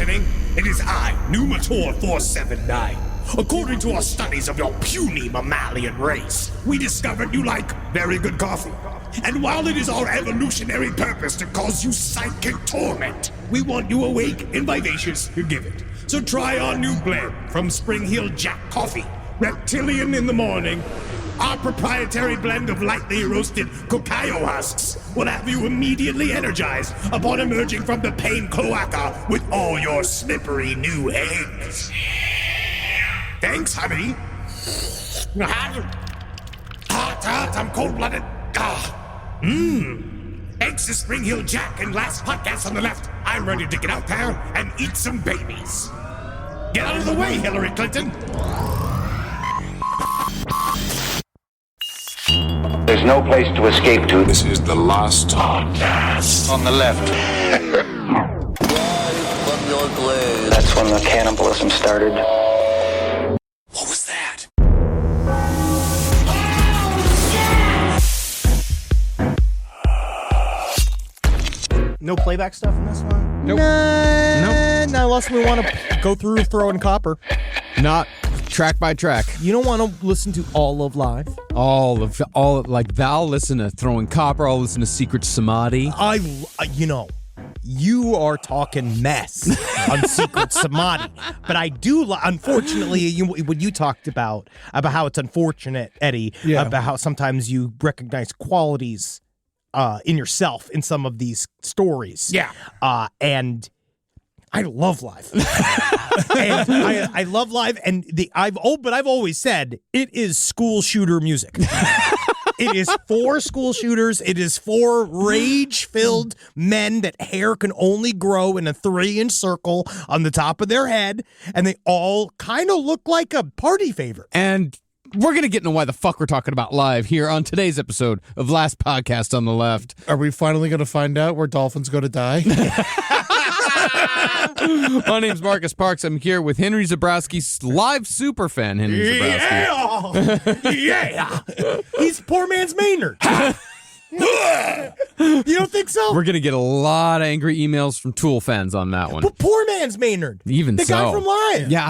listening? It is I, Numator 479. According to our studies of your puny mammalian race, we discovered you like very good coffee. And while it is our evolutionary purpose to cause you psychic torment, we want you awake and vivacious to give it. So try our new blend from Spring Hill Jack Coffee, Reptilian in the morning. Our proprietary blend of lightly roasted cacao husks will have you immediately energized upon emerging from the pain cloaca with all your slippery new eggs. Thanks, honey. Hot, I'm cold-blooded. Thanks to Spring Hill Jack and last podcast on the left, I'm ready to get out there and eat some babies. Get out of the way, Hillary Clinton. There's no place to escape to. This is the last podcast. On the left. That's when the cannibalism started. What was that? No playback stuff in this one? Nope. Nah, not unless we want to go through throwing copper. Not track by track. You don't want to listen to all of live? All like Val listen to Throwing Copper, I'll listen to Secret Samadhi. You are talking mess on Secret Samadhi. But I do, unfortunately, what you talked about how it's unfortunate, Eddie, about how sometimes you recognize qualities in yourself in some of these stories. Yeah. And I love live. And I love live, and I've always said it is school shooter music. It is for school shooters. It is for rage-filled men that hair can only grow in a 3-inch circle on the top of their head, and they all kind of look like a party favor. And we're going to get into why the fuck we're talking about live here on today's episode of Last Podcast on the Left. Are we finally going to find out where dolphins go to die? My name's Marcus Parks. I'm here with Henry Zabrowski's live superfan, Henry Zabrowski. Yeah! He's poor man's Maynard. You don't think so? We're going to get a lot of angry emails from Tool fans on that one. But poor man's Maynard. Even the so. guy from Live. Yeah,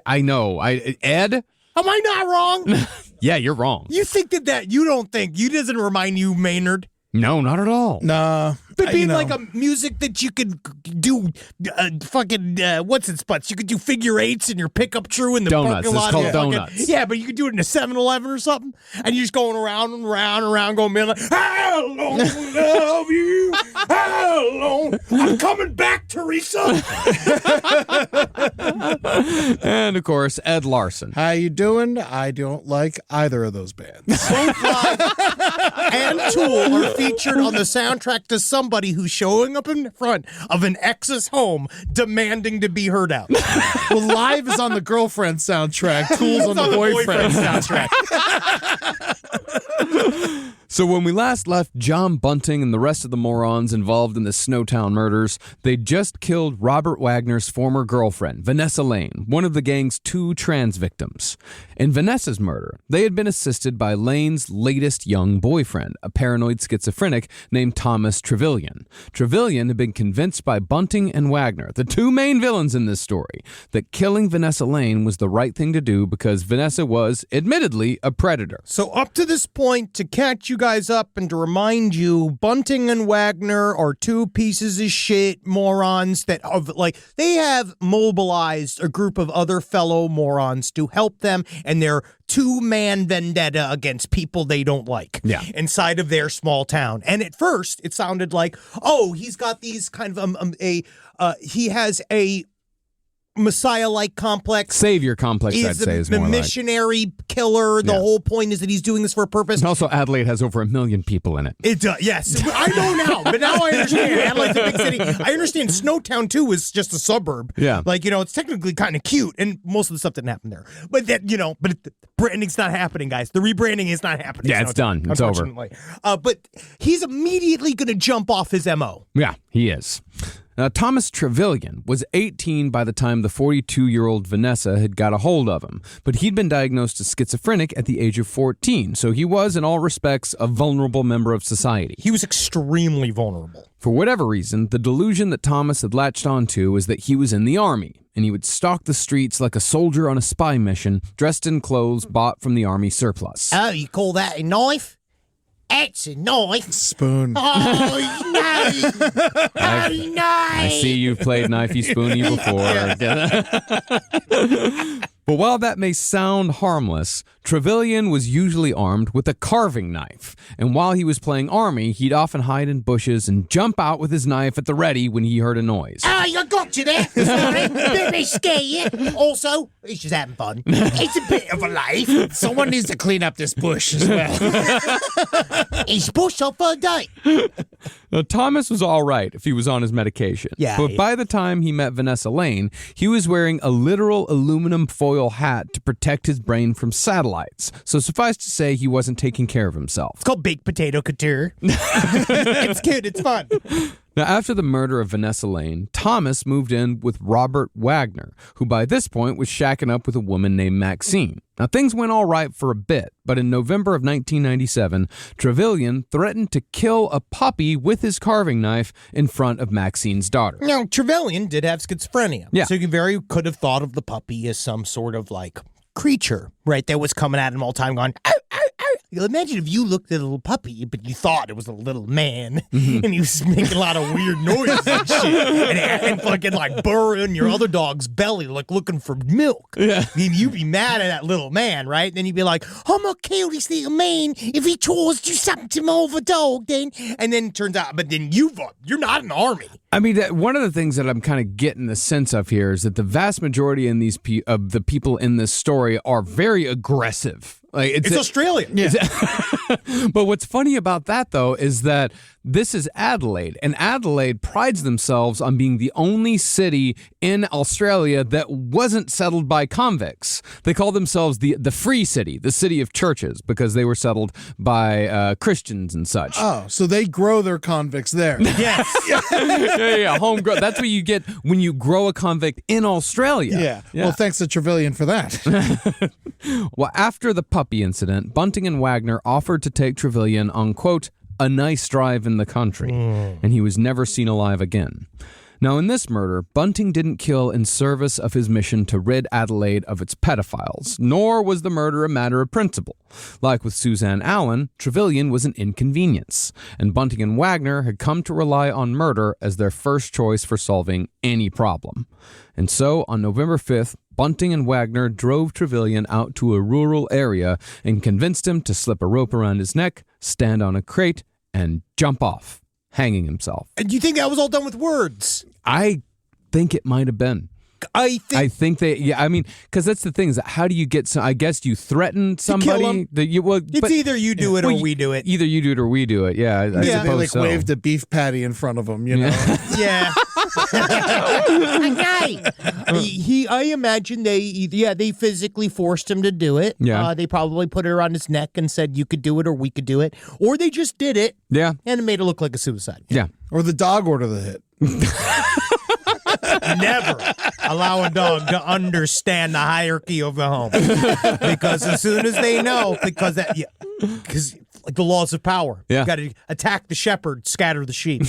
I know. Ed? Am I not wrong? Yeah, you're wrong. You think that you don't think, you doesn't remind you Maynard? No, not at all. Nah. But being like a music that you could do what's its butts? You could do figure eights in your pickup true in the donuts. parking lot. It's called Fucking, donuts. yeah, but you could do it in a 7-Eleven or something, and you're just going around and around and around going, like, how long love you? How long? I'm coming back, Teresa. And, of course, Ed Larson. How you doing? I don't like either of those bands. Both Live and Tool are featured on the soundtrack to somebody who's showing up in front of an ex's home demanding to be heard out. Well, Live is on the girlfriend soundtrack. Tool's on the boyfriend soundtrack. So when we last left John Bunting and the rest of the morons involved in the Snowtown murders, they'd just killed Robert Wagner's former girlfriend, Vanessa Lane, one of the gang's 2 trans victims. In Vanessa's murder, they had been assisted by Lane's latest young boyfriend, a paranoid schizophrenic named Thomas Trevelyan. Trevelyan had been convinced by Bunting and Wagner, the 2 main villains in this story, that killing Vanessa Lane was the right thing to do because Vanessa was, admittedly, a predator. So up to this point, to catch you guys up and to remind you, Bunting and Wagner are 2 pieces of shit morons that they have mobilized a group of other fellow morons to help them and their 2-man vendetta against people they don't like inside of their small town. And at first it sounded like, he's got these kind of he has a Messiah-like complex. Savior complex, I'd say, is more the like. missionary killer. The whole point is that he's doing this for a purpose. And also, Adelaide has over 1 million people in it. It does, yes. I know now, but now I understand. Adelaide's a big city. I understand Snowtown, too, is just a suburb. Yeah. It's technically kind of cute, and most of the stuff didn't happen there. But the branding's not happening, guys. The rebranding is not happening. Yeah, it's done. It's over. But he's immediately going to jump off his MO. Yeah, he is. Now, Thomas Trevelyan was 18 by the time the 42-year-old Vanessa had got a hold of him, but he'd been diagnosed as schizophrenic at the age of 14, so he was, in all respects, a vulnerable member of society. He was extremely vulnerable. For whatever reason, the delusion that Thomas had latched onto was that he was in the army, and he would stalk the streets like a soldier on a spy mission, dressed in clothes bought from the army surplus. Oh, you call that a knife? It's a knife. Spoon. Oh, no. Oh, no. I see you've played Knifey Spoony before. But while that may sound harmless, Trevelyan was usually armed with a carving knife. And while he was playing army, he'd often hide in bushes and jump out with his knife at the ready when he heard a noise. Oh, I got you there. Sorry. Didn't they scare you? Also, he's just having fun. It's a bit of a life. Someone needs to clean up this bush as well. He's bush up for a day. Now, Thomas was all right if he was on his medication. Yeah. But by the time he met Vanessa Lane, he was wearing a literal aluminum foil hat to protect his brain from satellites. So suffice to say, he wasn't taking care of himself. It's called baked potato couture. It's cute. It's fun. Now, after the murder of Vanessa Lane, Thomas moved in with Robert Wagner, who by this point was shacking up with a woman named Maxine. Now, things went all right for a bit, but in November of 1997, Trevelyan threatened to kill a puppy with his carving knife in front of Maxine's daughter. Now, Trevelyan did have schizophrenia. Yeah. So you very could have thought of the puppy as some sort of like creature, right? That was coming at him all the time going, ow, ow, ow. Imagine if you looked at a little puppy, but you thought it was a little man, and he was making a lot of weird noises and shit, and fucking like burrowing your other dog's belly, like looking for milk. Yeah. I mean, you'd be mad at that little man, right? Then you'd be like, I'm gonna kill this little man if he tries to do something to my other dog, then. And then it turns out, but then you're not in the army. I mean, one of the things that I'm kind of getting the sense of here is that the vast majority of the people in this story are very aggressive. Like It's Australian. Yeah. But what's funny about that, though, is that this is Adelaide, and Adelaide prides themselves on being the only city in Australia that wasn't settled by convicts. They call themselves the free city, the city of churches, because they were settled by Christians and such. Oh, so they grow their convicts there. Yes. Yeah, homegrown. That's what you get when you grow a convict in Australia. Yeah. Well, thanks to Trevelyan for that. Well, after the puppy incident, Bunting and Wagner offered to take Trevelyan on, quote, a nice drive in the country, and he was never seen alive again. Now, in this murder, Bunting didn't kill in service of his mission to rid Adelaide of its pedophiles, nor was the murder a matter of principle. Like with Suzanne Allen, Trevelyan was an inconvenience, and Bunting and Wagner had come to rely on murder as their first choice for solving any problem. And so, on November 5th, Bunting and Wagner drove Trevelyan out to a rural area and convinced him to slip a rope around his neck, stand on a crate, and jump off, hanging himself. And you think that was all done with words? I think it might have been. I think because that's the thing is that how do you get some? I guess you threaten somebody kill 'em. that you well. It's either you do it or we do it. Either you do it or we do it. Yeah, I They suppose like so. waved a beef patty in front of them, you know. Yeah. I imagine they physically forced him to do it. Yeah. They probably put it around his neck and said you could do it or we could do it. Or they just did it. Yeah. And it made it look like a suicide. Yeah. Or the dog ordered the hit. Never allow a dog to understand the hierarchy of the home. Because as soon as they know, because like the laws of power. Yeah. You got to attack the shepherd, scatter the sheep.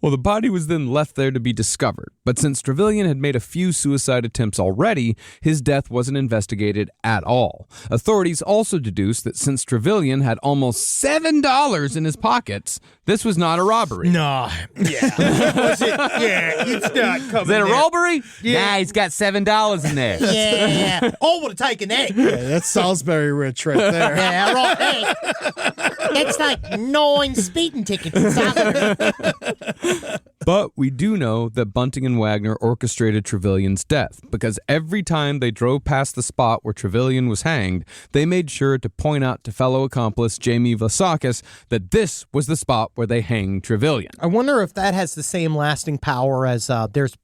Well, the body was then left there to be discovered, but since Trevelyan had made a few suicide attempts already, his death wasn't investigated at all. Authorities also deduced that since Trevelyan had almost $7 in his pockets, this was not a robbery. No. Yeah. Was it? Yeah, it's not coming. Is that a there. robbery? Yeah. Nah, he's got $7 in there. Yeah. Oh, would have taken that. Yeah, that's Salisbury Rich right there. Yeah, right. Hey, it's like 9 speeding tickets in Salisbury. But we do know that Bunting and Wagner orchestrated Trevelyan's death because every time they drove past the spot where Trevelyan was hanged, they made sure to point out to fellow accomplice Jamie Vlasakis that this was the spot where they hanged Trevelyan. I wonder if that has the same lasting power as there's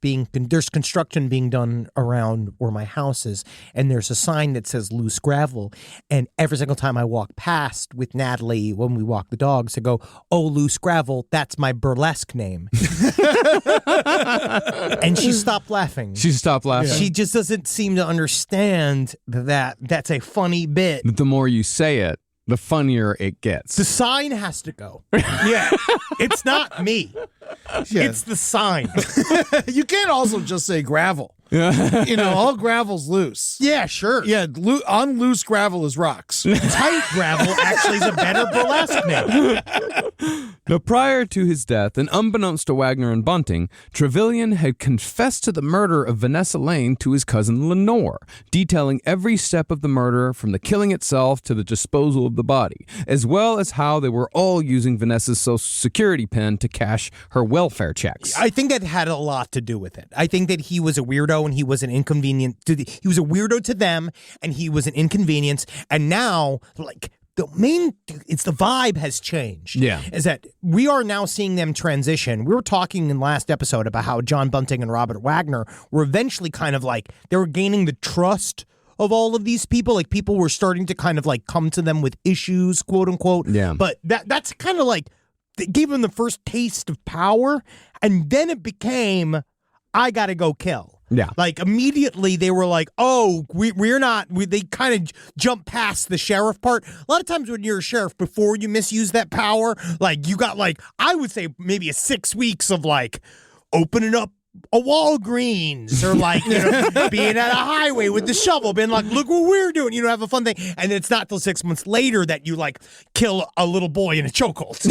construction being done around where my house is, and there's a sign that says loose gravel, and every single time I walk past with Natalie when we walk the dogs, I go, oh, loose gravel, that's my burlesque name. And she stopped laughing. She stopped laughing. She just doesn't seem to understand that that's a funny bit. The more you say it, the funnier it gets. The sign has to go. Yeah. It's not me. Yeah. It's the sign. You can't also just say gravel. All gravel's loose. Yeah, sure. Yeah, on loose gravel is rocks. Tight gravel actually is a better burlesque name. Now, prior to his death, and unbeknownst to Wagner and Bunting, Trevelyan had confessed to the murder of Vanessa Lane to his cousin Lenore, detailing every step of the murder from the killing itself to the disposal of the body, as well as how they were all using Vanessa's social security pin to cash her welfare checks. I think that had a lot to do with it. I think that he was a weirdo and he was an inconvenience. He was a weirdo to them and he was an inconvenience. And now, it's the vibe has changed. Yeah. Is that we are now seeing them transition. We were talking in last episode about how John Bunting and Robert Wagner were eventually kind of like, they were gaining the trust of all of these people. Like people were starting to kind of like come to them with issues, quote unquote. Yeah. But that's kind of like, they gave them the first taste of power. And then it became, I got to go kill. Yeah. Like immediately they were like, oh, we're not, they kind of jump past the sheriff part. A lot of times when you're a sheriff, before you misuse that power, like you got like, I would say maybe 6 weeks of like opening up a Walgreens or like, being at a highway with the shovel, being like, look what we're doing, have a fun thing. And it's not till 6 months later that you like kill a little boy in a chokehold.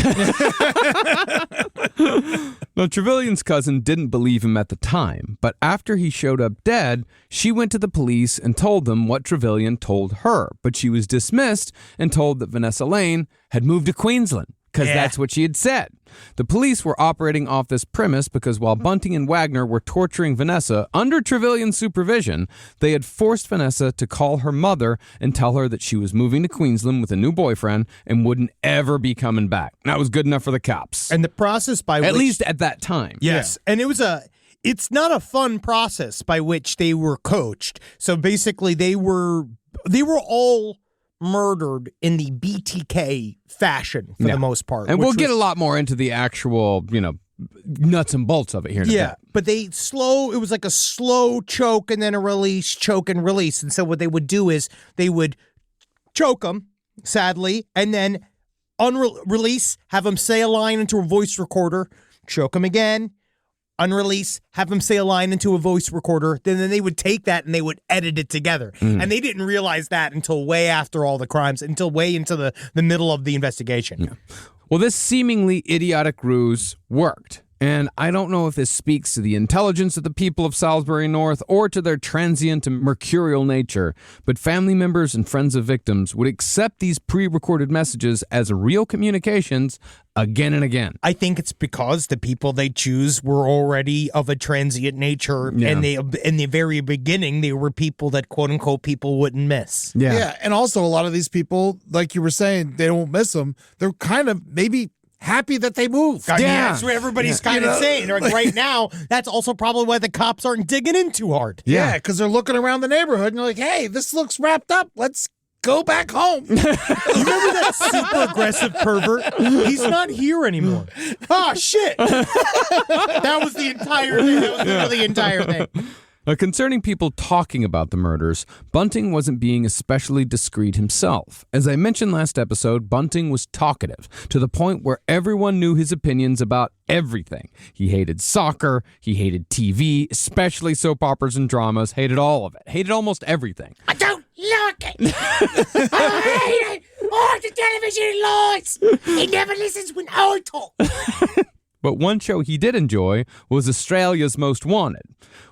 Now, Trevelyan's cousin didn't believe him at the time, but after he showed up dead, she went to the police and told them what Trevelyan told her, but she was dismissed and told that Vanessa Lane had moved to Queensland. Because that's what she had said. The police were operating off this premise because while Bunting and Wagner were torturing Vanessa under Trevelyan's supervision, they had forced Vanessa to call her mother and tell her that she was moving to Queensland with a new boyfriend and wouldn't ever be coming back. That was good enough for the cops. And the process by At least at that time. Yes. Yeah. And it's not a fun process by which they were coached. So basically they were all murdered in the BTK fashion for the most part. And we'll get a lot more into the actual, nuts and bolts of it here in a bit. But it was like a slow choke and then a release, choke and release. And so what they would do is they would choke them, sadly, and then release, have them say a line into a voice recorder, choke them again, unrelease, have them say a line into a voice recorder, then they would take that and they would edit it together. And they didn't realize that until way after all the crimes, until way into the middle of the investigation. Yeah. Well, this seemingly idiotic ruse worked. And I don't know if this speaks to the intelligence of the people of Salisbury North or to their transient and mercurial nature, but family members and friends of victims would accept these pre-recorded messages as real communications again and again. I think it's because the people they choose were already of a transient nature, and they, in the very beginning, they were people that quote-unquote people wouldn't miss. Yeah, and also a lot of these people, like you were saying, they don't miss them. They're kind of maybe happy that they moved. That's what everybody's kind of saying. They're like, right now, that's also probably why the cops aren't digging in too hard. Yeah, because they're looking around the neighborhood and they're like, hey, this looks wrapped up. Let's go back home. You remember that super aggressive pervert? He's not here anymore. Oh, shit. That was the entire thing. That was literally the entire thing. Now, concerning people talking about the murders, Bunting wasn't being especially discreet himself. As I mentioned last episode, Bunting was talkative, to the point where everyone knew his opinions about everything. He hated soccer, he hated TV, especially soap operas and dramas, hated all of it, hated almost everything. I don't like it. I hate it. Oh, the television lights. He never listens when I talk. But one show he did enjoy was Australia's Most Wanted.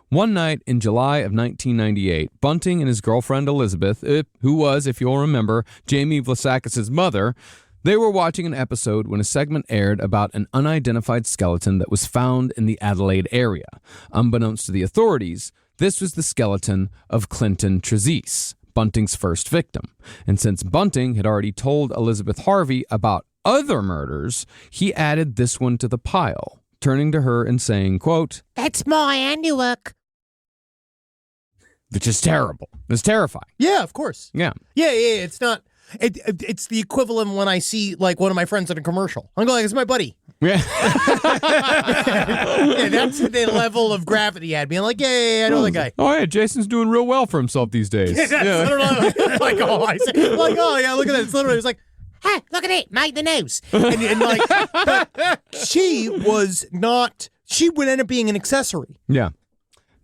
One night in July of 1998, Bunting and his girlfriend Elizabeth, who was, if you'll remember, Jamie Vlasakis' mother, they were watching an episode when a segment aired about an unidentified skeleton that was found in the Adelaide area. Unbeknownst to the authorities, this was the skeleton of Clinton Trezise, Bunting's first victim. And since Bunting had already told Elizabeth Harvey about other murders, he added this one to the pile, turning to her and saying, quote, "That's my handiwork." Which is terrible. It's terrifying. Yeah, of course. Yeah. Yeah. It's not. It's the equivalent when I see like one of my friends in a commercial. I'm like, it's my buddy. Yeah. Yeah, that's the level of gravity had. Being like, yeah, I know the guy. Oh, yeah, Jason's doing real well for himself these days. Yeah, that's literally like, oh, yeah, look at that. It's literally, it was like, hey, look at it, made the news. And like, but she was not, she would end up being an accessory. Yeah.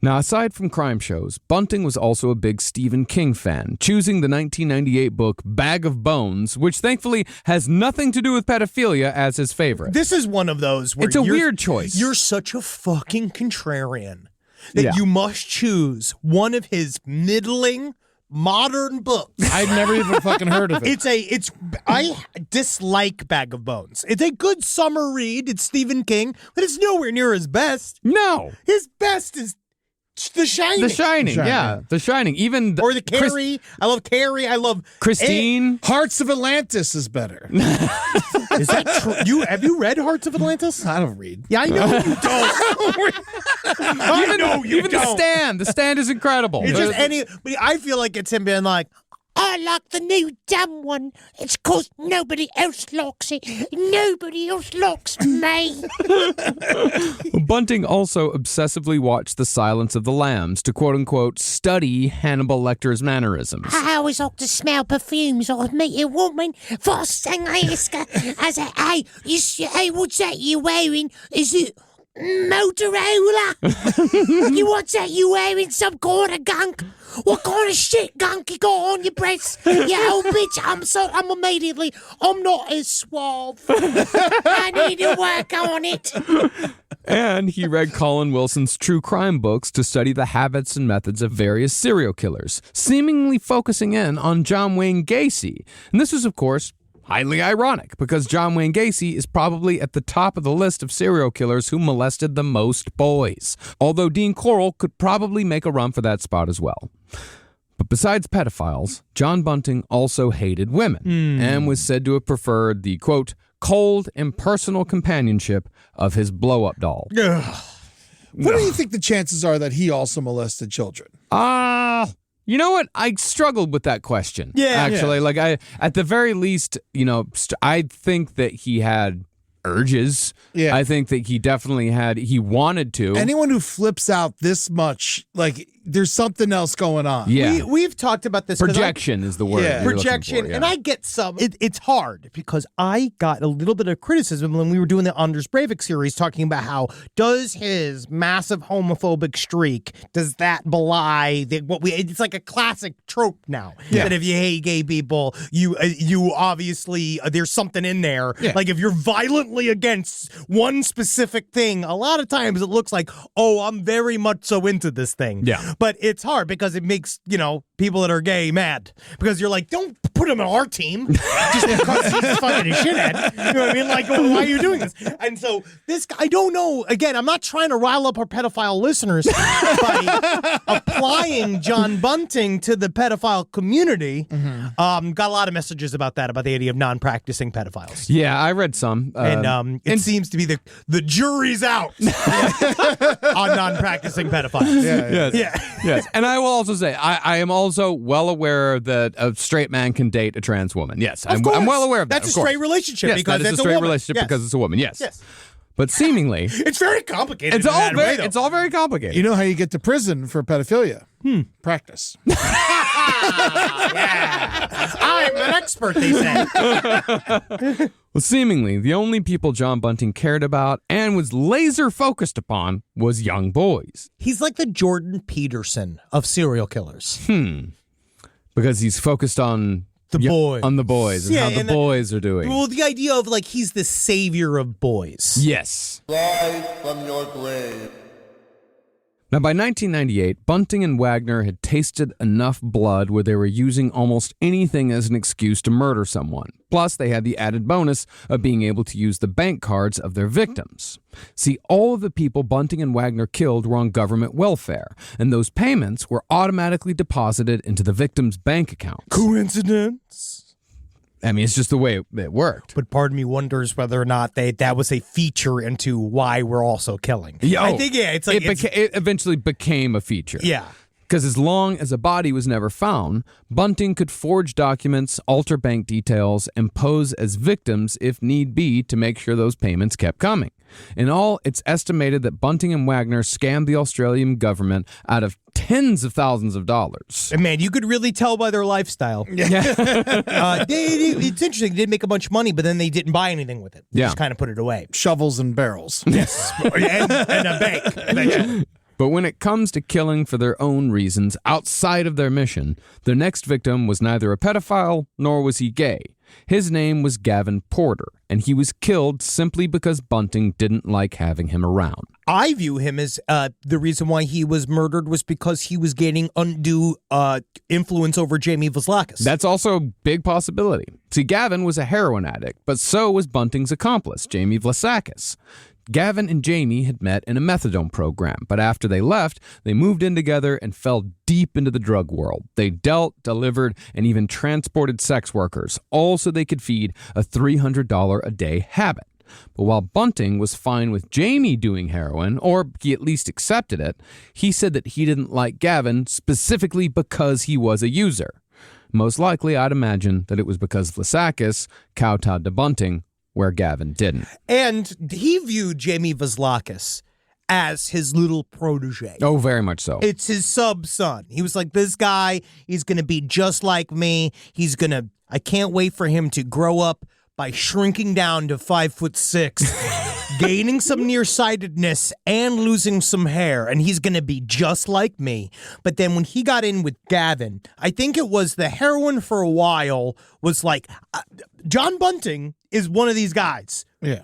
Now, aside from crime shows, Bunting was also a big Stephen King fan, choosing the 1998 book Bag of Bones, which thankfully has nothing to do with pedophilia, as his favorite. This is one of those where It's a weird choice. You're such a fucking contrarian that you must choose one of his middling modern books. I'd never even fucking heard of it. I dislike Bag of Bones. It's a good summer read. It's Stephen King, but it's nowhere near his best. No. His best is The Shining. The Shining, yeah. The Shining. Even Or the Carrie. I love Carrie. I love Christine. Hearts of Atlantis is better. Is that true? Have you read Hearts of Atlantis? I don't read. Yeah, I know you don't. I know you Even don't. The Stand. The Stand is incredible. It's just but I feel like it's him being like, I like the new dumb one. It's because nobody else likes it. Nobody else likes me. Bunting also obsessively watched The Silence of the Lambs to quote-unquote study Hannibal Lecter's mannerisms. I always like to smell perfumes. I meet a woman. First thing I ask her, I say, hey, what's that you're wearing? Is it Motorola? What's that you wearing? Some kind of gunk? What kind of shit gunk you got on your breasts? You old bitch. I'm immediately, I'm not as suave. I need to work on it. And he read Colin Wilson's true crime books to study the habits and methods of various serial killers, seemingly focusing in on John Wayne Gacy. And this was, of course, highly ironic, because John Wayne Gacy is probably at the top of the list of serial killers who molested the most boys, although Dean Corll could probably make a run for that spot as well. But besides pedophiles, John Bunting also hated women and was said to have preferred the, quote, cold, impersonal companionship of his blow-up doll. What do you think the chances are that he also molested children? You know what? I struggled with that question. Yeah. Actually, like at the very least, I think that he had urges. Yeah. I think that he definitely he wanted to. Anyone who flips out this much, like, there's something else going on. Yeah. We've talked about this. 'cause Projection is the word. Yeah. you're looking projection, for, yeah. and I get some. It's hard because I got a little bit of criticism when we were doing the Anders Breivik series, talking about how does his massive homophobic streak, does that belie it's like a classic trope now that if you hate gay people, you obviously there's something in there. Yeah. Like if you're violently against one specific thing, a lot of times it looks like, oh, I'm very much so into this thing. Yeah. But it's hard because it makes, people that are gay mad. Because you're like, don't put him on our team just because he's fucking a shithead. You know what I mean? Like, why are you doing this? And so this, I don't know. Again, I'm not trying to rile up our pedophile listeners by applying John Bunting to the pedophile community. Got a lot of messages about that, about the idea of non-practicing pedophiles. Yeah, I read some. And it seems to be the jury's out on non-practicing pedophiles. Yes. And I will also say, I am also well aware that a straight man can date a trans woman. Yes, I'm well aware of that. That's of a straight course. relationship Yes, because that is it's a straight woman. relationship Yes. because it's a woman. Yes. Yes. But seemingly, It's very complicated. it's in all that way, very though. it's all very complicated. You know how you get to prison for pedophilia? Practice. I'm an expert, they say. Well, seemingly, the only people John Bunting cared about and was laser focused upon was young boys. He's like the Jordan Peterson of serial killers. Because he's focused on The boys. on the boys and Yeah, how the and boys are doing. Well, the idea of like he's the savior of boys. Yes. Rise from your grave. Now, by 1998, Bunting and Wagner had tasted enough blood where they were using almost anything as an excuse to murder someone. Plus, they had the added bonus of being able to use the bank cards of their victims. See, all of the people Bunting and Wagner killed were on government welfare, and those payments were automatically deposited into the victims' bank accounts. Coincidence? I mean, it's just the way it worked. But part of me wonders whether or not that was a feature into why we're also killing. Yeah, I think, it's like... It eventually became a feature. yeah. Because as long as a body was never found, Bunting could forge documents, alter bank details, and pose as victims if need be to make sure those payments kept coming. In all, it's estimated that Bunting and Wagner scammed the Australian government out of tens of thousands of dollars. And man, you could really tell by their lifestyle. It's interesting. They did make a bunch of money, but then they didn't buy anything with it. They just kind of put it away. Shovels and barrels. Yes. and a bank. eventually. But when it comes to killing for their own reasons outside of their mission, their next victim was neither a pedophile nor was he gay. His name was Gavin Porter, and he was killed simply because Bunting didn't like having him around. I view him as the reason why he was murdered was because he was gaining undue influence over Jamie Vlaskis. That's also a big possibility. See, Gavin was a heroin addict, but so was Bunting's accomplice, Jamie Vlaskis. Gavin and Jamie had met in a methadone program, but after they left, they moved in together and fell deep into the drug world. They dealt, delivered, and even transported sex workers, all so they could feed a $300 a day habit. But while Bunting was fine with Jamie doing heroin, or he at least accepted it, he said that he didn't like Gavin specifically because he was a user. Most likely, I'd imagine that it was because Vlaskis kowtowed to Bunting, where Gavin didn't. And he viewed Jamie Vlaskis as his little protege. Oh, very much so. It's his sub-son. He was like, this guy, he's going to be just like me. I can't wait for him to grow up by shrinking down to 5'6", gaining some nearsightedness and losing some hair, and he's going to be just like me. But then when he got in with Gavin, I think it was the heroin for a while was like, John Bunting is one of these guys. Yeah.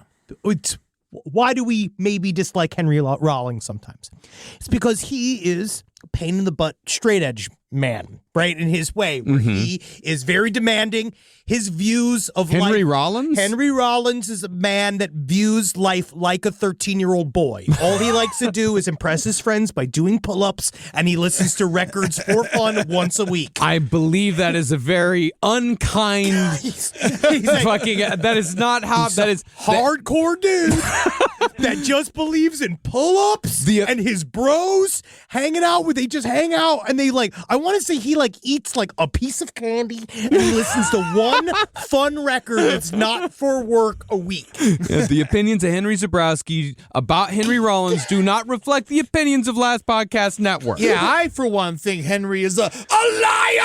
Why do we maybe dislike Henry Rawlings sometimes? It's because he is a pain in the butt, straight edge man, right? In his way, where he is very demanding. His views of Henry life. Rollins? Henry Rollins is a man that views life like a 13-year-old boy. All he likes to do is impress his friends by doing pull-ups, and he listens to records for fun once a week. I believe that is a very unkind He's like, fucking. That is not how. That is hardcore dude that just believes in pull-ups and his bros hanging out with. They just hang out and they like. I want to say he like eats like a piece of candy and he listens to one fun record that's not for work a week. The opinions of Henry Zabrowski about Henry Rollins do not reflect the opinions of Last Podcast Network. Yeah, I, for one, think Henry is a liar!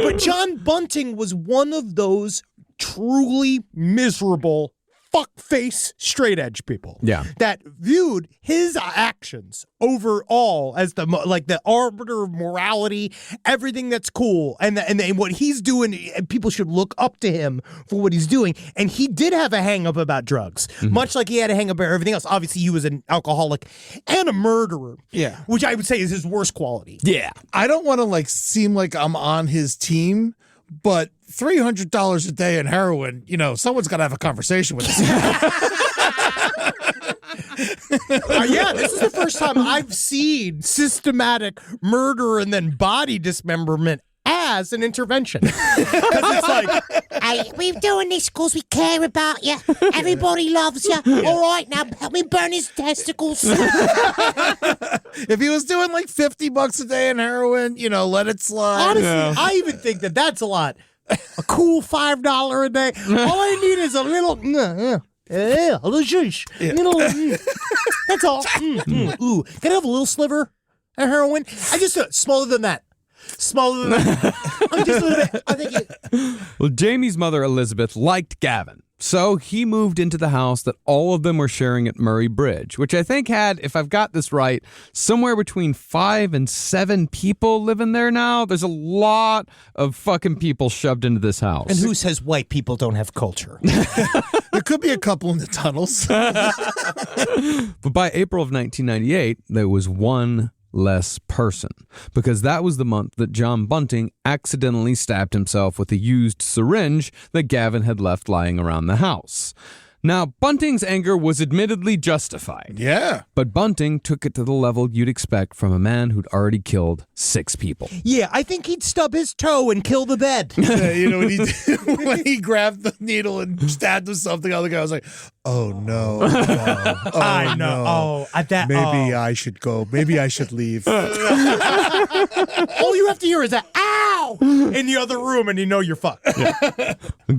But John Bunting was one of those truly miserable fuckface straight edge people. Yeah. That viewed his actions overall as the arbiter of morality, everything that's cool, and what he's doing, and people should look up to him for what he's doing. And he did have a hang up about drugs, much like he had a hang up about everything else. Obviously, he was an alcoholic and a murderer. Yeah. Which I would say is his worst quality. Yeah. I don't want to seem like I'm on his team, but $300 a day in heroin, someone's got to have a conversation with us. Yeah, this is the first time I've seen systematic murder and then body dismemberment as an intervention. Because it's like, Hey, we're doing this because we care about you. Everybody loves you. All right, now help me burn his testicles. If he was doing $50 a day in heroin, let it slide. honestly, I even think that that's a lot. A cool $5 a day. All I need is a little, a little shush. That's all. Ooh, can I have a little sliver of heroin? I just smaller than that. Smaller than that. I'm just a little bit. I think Well, Jamie's mother, Elizabeth, liked Gavin. So he moved into the house that all of them were sharing at Murray Bridge, which I think had, if I've got this right, somewhere between 5 and 7 people living there now. There's a lot of fucking people shoved into this house. And who says white people don't have culture? There could be a couple in the tunnels. But by April of 1998, there was one less person, because that was the month that John Bunting accidentally stabbed himself with a used syringe that Gavin had left lying around the house. Now, Bunting's anger was admittedly justified. Yeah. But Bunting took it to the level you'd expect from a man who'd already killed 6 people. Yeah, I think he'd stub his toe and kill the bed. You know, when he grabbed the needle and stabbed himself, the other guy was like, oh, no. Oh, I know. no. Oh, at that. Maybe I should go. Maybe I should leave. All you have to hear is a ow in the other room, and you know you're fucked.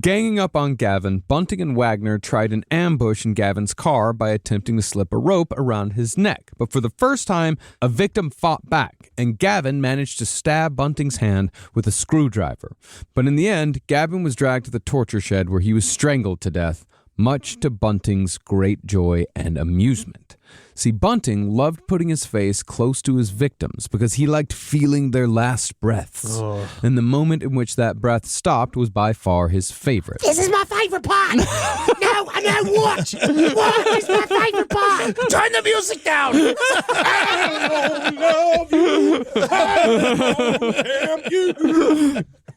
Ganging up on Gavin, Bunting and Wagner tried an ambush in Gavin's car by attempting to slip a rope around his neck. But for the first time, a victim fought back, and Gavin managed to stab Bunting's hand with a screwdriver. But in the end, Gavin was dragged to the torture shed where he was strangled to death, much to Bunting's great joy and amusement. See, Bunting loved putting his face close to his victims because he liked feeling their last breaths. And the moment in which that breath stopped was by far his favorite. This is my favorite part. No, what? What is my favorite part? Turn the music down.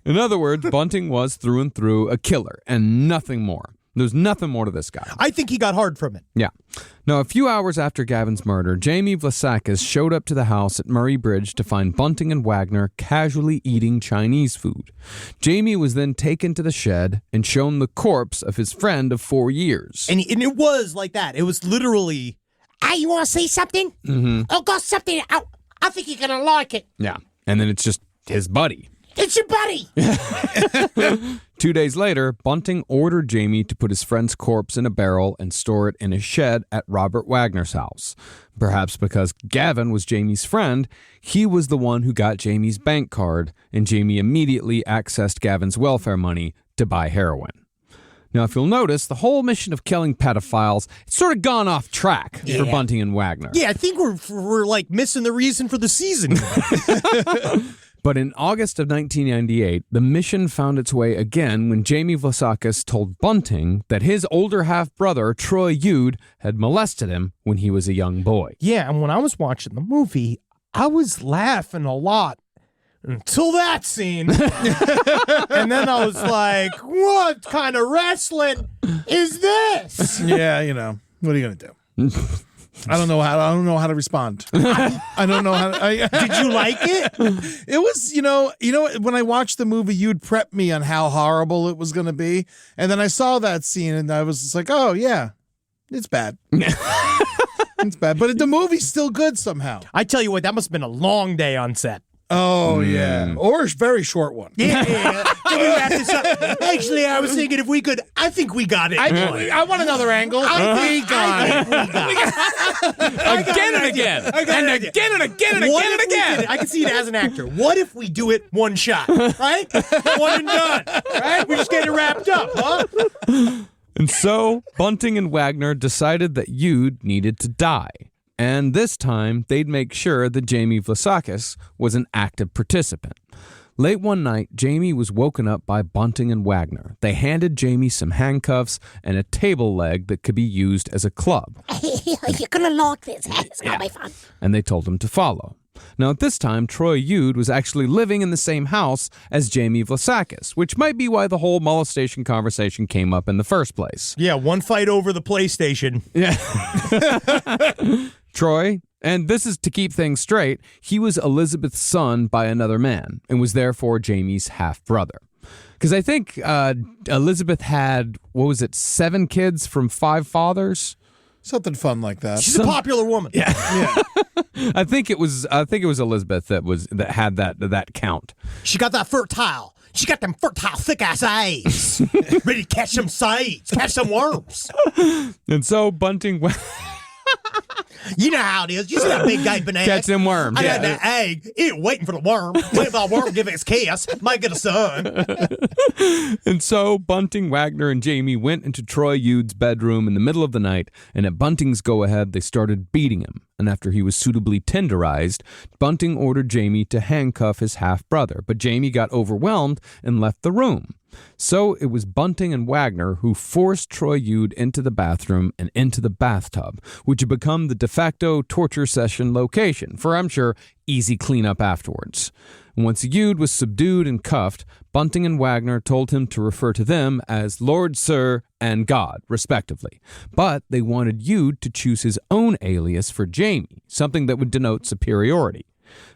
In other words, Bunting was through and through a killer and nothing more. There's nothing more to this guy. I think he got hard from it. Yeah. Now, a few hours after Gavin's murder, Jamie Vlasakis showed up to the house at Murray Bridge to find Bunting and Wagner casually eating Chinese food. Jamie was then taken to the shed and shown the corpse of his friend of 4 years. And it was like that. It was literally... Hey, you want to see something? Mm-hmm. I've got something. I think you're going to like it. Yeah. And then it's just his buddy. It's your buddy. 2 days later, Bunting ordered Jamie to put his friend's corpse in a barrel and store it in a shed at Robert Wagner's house. Perhaps because Gavin was Jamie's friend, he was the one who got Jamie's bank card, and Jamie immediately accessed Gavin's welfare money to buy heroin. Now, if you'll notice, the whole mission of killing pedophiles, it's sort of gone off track for Bunting and Wagner. Yeah, I think we're like missing the reason for the season. But in August of 1998, the mission found its way again when Jamie Vlasakis told Bunting that his older half-brother, Troy Yude, had molested him when he was a young boy. Yeah, and when I was watching the movie, I was laughing a lot until that scene. And then I was like, what kind of wrestling is this? Yeah, you know, what are you going to do? I don't know how to respond. I don't know how to, Did you like it? It was, you know, when I watched the movie, you'd prep me on how horrible it was going to be. And then I saw that scene and I was just like, oh, yeah, it's bad. It's bad. But the movie's still good somehow. I tell you what, that must have been a long day on set. Oh, yeah. Or a very short one. Yeah. Can we wrap this up? Actually, I was thinking if we could, I think we got it. I want another angle. I got it. Again and again. And again and again and again and again. I can see it as an actor. What if we do it one shot, right? One and done, right? We just get it wrapped up, huh? And so, Bunting and Wagner decided that Yude needed to die. And this time, they'd make sure that Jamie Vlasakis was an active participant. Late one night, Jamie was woken up by Bunting and Wagner. They handed Jamie some handcuffs and a table leg that could be used as a club. You're going to like this. It's going to be fun. And they told him to follow. Now, at this time, Troy Yude was actually living in the same house as Jamie Vlasakis, which might be why the whole molestation conversation came up in the first place. Yeah, one fight over the PlayStation. Yeah. Troy, and this is to keep things straight, he was Elizabeth's son by another man and was therefore Jamie's half-brother. Because I think Elizabeth had, 7 kids from 5 fathers? Something fun like that. She's a popular woman. Yeah. I think it was Elizabeth that had that count. She got that fertile. She got them fertile, thick-ass eyes. Ready to catch some sides, catch some worms. And so Bunting went... You know how it is. You see that big guy banana? Catch them worms. I got that egg. It waiting for the worm. Waiting for the worm to give it its kiss. Might get a son. And so Bunting, Wagner, and Jamie went into Troy Yude's bedroom in the middle of the night, and at Bunting's go-ahead, they started beating him. And after he was suitably tenderized, Bunting ordered Jamie to handcuff his half-brother, but Jamie got overwhelmed and left the room. So it was Bunting and Wagner who forced Troy Yude into the bathroom and into the bathtub, which had become the de facto torture session location for, I'm sure, easy cleanup afterwards. Once Yude was subdued and cuffed, Bunting and Wagner told him to refer to them as Lord, Sir, and God, respectively. But they wanted Yude to choose his own alias for Jamie, something that would denote superiority.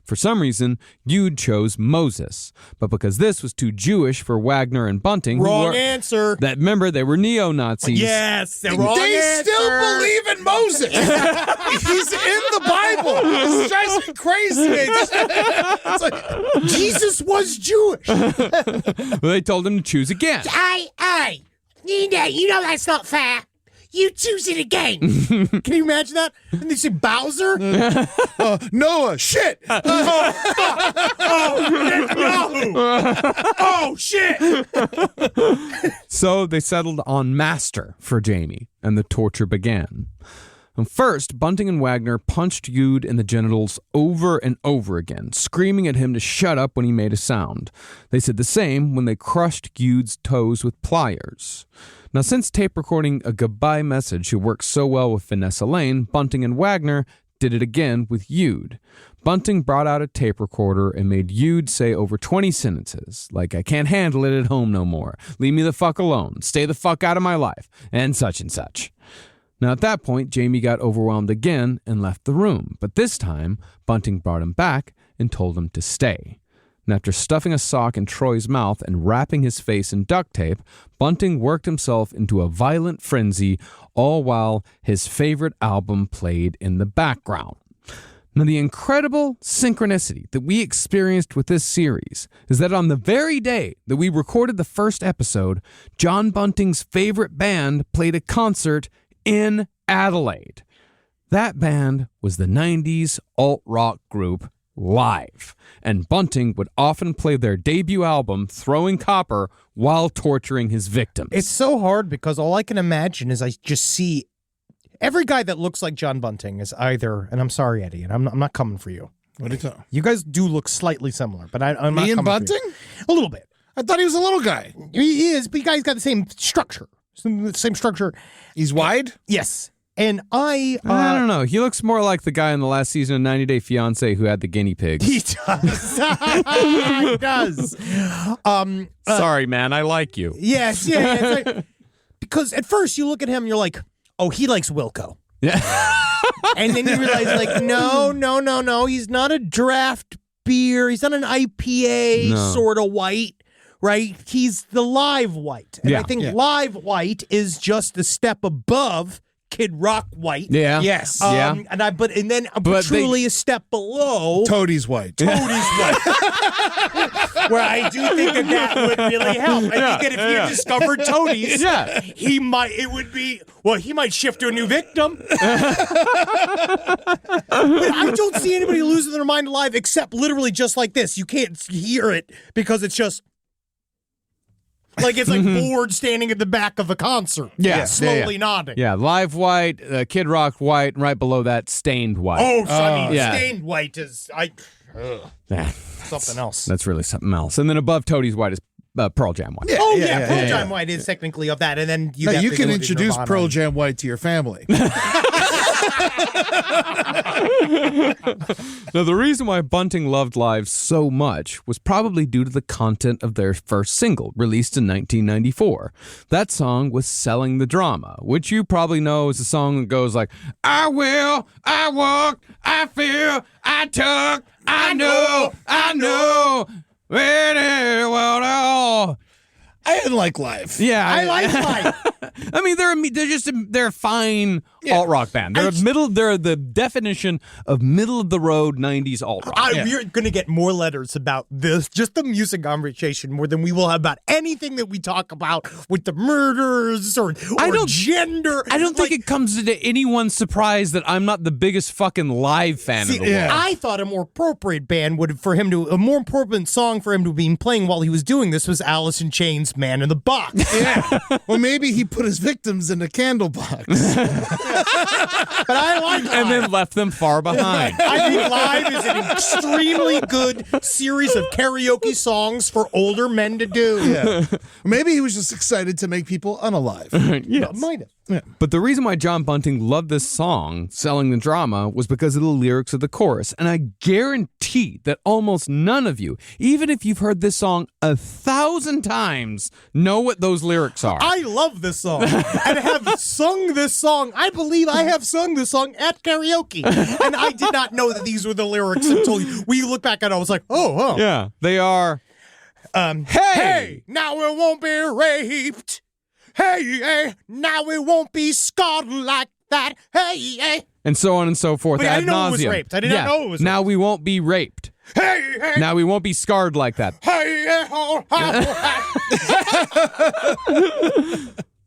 For some reason, Yude chose Moses, but because this was too Jewish for Wagner and Bunting, Wrong answer. That remember they were neo-Nazis. Yes, the wrong They answer. still believe in Moses. He's in the Bible. This drives me crazy. It's like, Jesus was Jewish. Well, they told him to choose again. Hey, you know that's not fair. You choose it again. Can you imagine that? And they say Bowser? Noah, shit. Oh, shit. So they settled on Master for Jamie, and the torture began. And first, Bunting and Wagner punched Yude in the genitals over and over again, screaming at him to shut up when he made a sound. They said the same when they crushed Yude's toes with pliers. Now, since tape recording a goodbye message who worked so well with Vanessa Lane, Bunting and Wagner did it again with Yude. Bunting brought out a tape recorder and made Yude say over 20 sentences, like, I can't handle it at home no more, leave me the fuck alone, stay the fuck out of my life, and such and such. Now, at that point, Jamie got overwhelmed again and left the room, but this time, Bunting brought him back and told him to stay. And after stuffing a sock in Troy's mouth and wrapping his face in duct tape, Bunting worked himself into a violent frenzy, all while his favorite album played in the background. Now, the incredible synchronicity that we experienced with this series is that on the very day that we recorded the first episode, John Bunting's favorite band played a concert in Adelaide. That band was the 90s alt-rock group Live, and Bunting would often play their debut album, Throwing Copper, while torturing his victims. It's so hard because all I can imagine is I just see every guy that looks like John Bunting is either, and I'm sorry, Eddie, and I'm not coming for you. What are you talking? You guys do look slightly similar, but I'm not Me and coming for Bunting? you. A little bit. I thought he was a little guy. He is, but you guys got the same structure. Same structure. He's wide? Yes. And I don't know. He looks more like the guy in the last season of 90 Day Fiancé who had the guinea pigs. He does. He does. Sorry, man. I like you. Yes, yeah. It's like, because at first you look at him and you're like, oh, he likes Wilco. Yeah. And then you realize, like, no. He's not a draft beer. He's not an IPA sort of white, right? He's the live white. And I think live white is just a step above Kid Rock white. Yeah. Yes. And then truly a step below Toadie's white. Where I do think that would really help. I think that if you discovered Toadies, he might shift to a new victim. But I don't see anybody losing their mind alive except literally just like this. You can't hear it because it's just like it's like bored standing at the back of a concert. Slowly nodding. Yeah, live white, Kid Rock white, and right below that, stained white. Stained white is something else. That's really something else. And then above Toadie's white is Pearl Jam white. Pearl Jam white is technically of that, and then you can introduce Pearl Jam white to your family. Now, the reason why Bunting loved Live so much was probably due to the content of their first single, released in 1994. That song was Selling the Drama, which you probably know is a song that goes like, I will, I walk, I feel, I took, I know, I didn't like Live. Yeah, I like Live. I mean, they're a fine alt rock band. They're They're the definition of middle of the road 90s alt rock. We're going to get more letters about this, just the music conversation, more than we will have about anything that we talk about with the murders or gender. I don't think it comes to anyone's surprise that I'm not the biggest fucking Live fan of the world. I thought a more appropriate band a more appropriate song for him to be playing while he was doing this was Alice in Chains' Man in the Box. Yeah. Well, maybe he put his victims in a candle box. But I like Live. And then left them far behind. I think Live is an extremely good series of karaoke songs for older men to do. Yeah. Maybe he was just excited to make people unalive. Yes. Might have. Yeah. But the reason why John Bunting loved this song, Selling the Drama, was because of the lyrics of the chorus. And I guarantee that almost none of you, even if you've heard this song 1,000 times, know what those lyrics are. I love this song and have sung this song. I believe I have sung this song at karaoke. And I did not know that these were the lyrics until we look back at it. I was like, oh. Yeah, they are, Hey, now it won't be raped. Hey, now it won't be scarred like that. Hey. and so on and so forth. Wait, I ad didn't know it was nauseam. raped. I did not know it was Now raped. we won't be raped. Hey. Now we won't be scarred like that. Hey,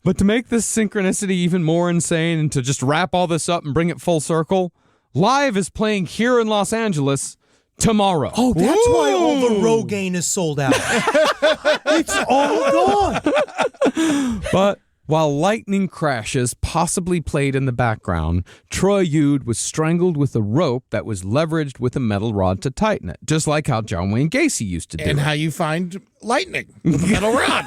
But to make this synchronicity even more insane and to just wrap all this up and bring it full circle, Live is playing here in Los Angeles tomorrow. Oh, that's why all the Rogaine is sold out. It's all gone. But while lightning crashes possibly played in the background, Troy Yude was strangled with a rope that was leveraged with a metal rod to tighten it, just like how John Wayne Gacy used to do And it. how you find lightning with a metal rod.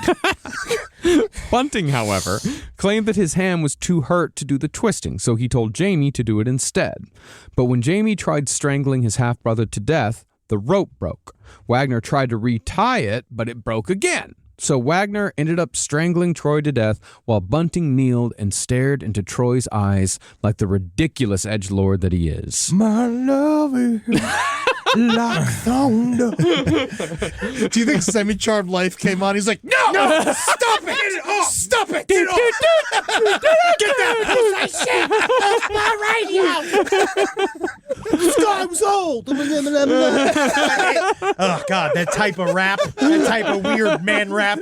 Bunting, however, claimed that his hand was too hurt to do the twisting, so he told Jamie to do it instead. But when Jamie tried strangling his half-brother to death, the rope broke. Wagner tried to retie it, but it broke again. So Wagner ended up strangling Troy to death while Bunting kneeled and stared into Troy's eyes like the ridiculous edgelord that he is. My love is like thunder. Do you think Semi-Charmed Life came on? He's like, no, stop it. Stop it. Get that piece of shit off my radio! Sky was old. Oh, God, that type of rap, that type of weird man rap.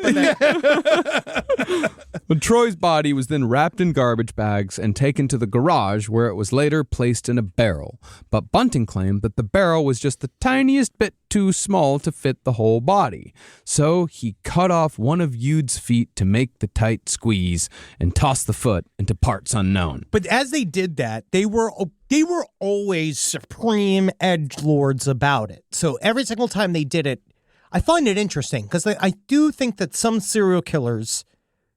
But Troy's body was then wrapped in garbage bags and taken to the garage where it was later placed in a barrel. But Bunting claimed that the barrel was just the tiniest bit too small to fit the whole body. So he cut off one of Yude's feet to make the tight squeeze and tossed the foot into parts unknown. But as they did that, they were always supreme edgelords about it. So every single time they did it, I find it interesting because I do think that some serial killers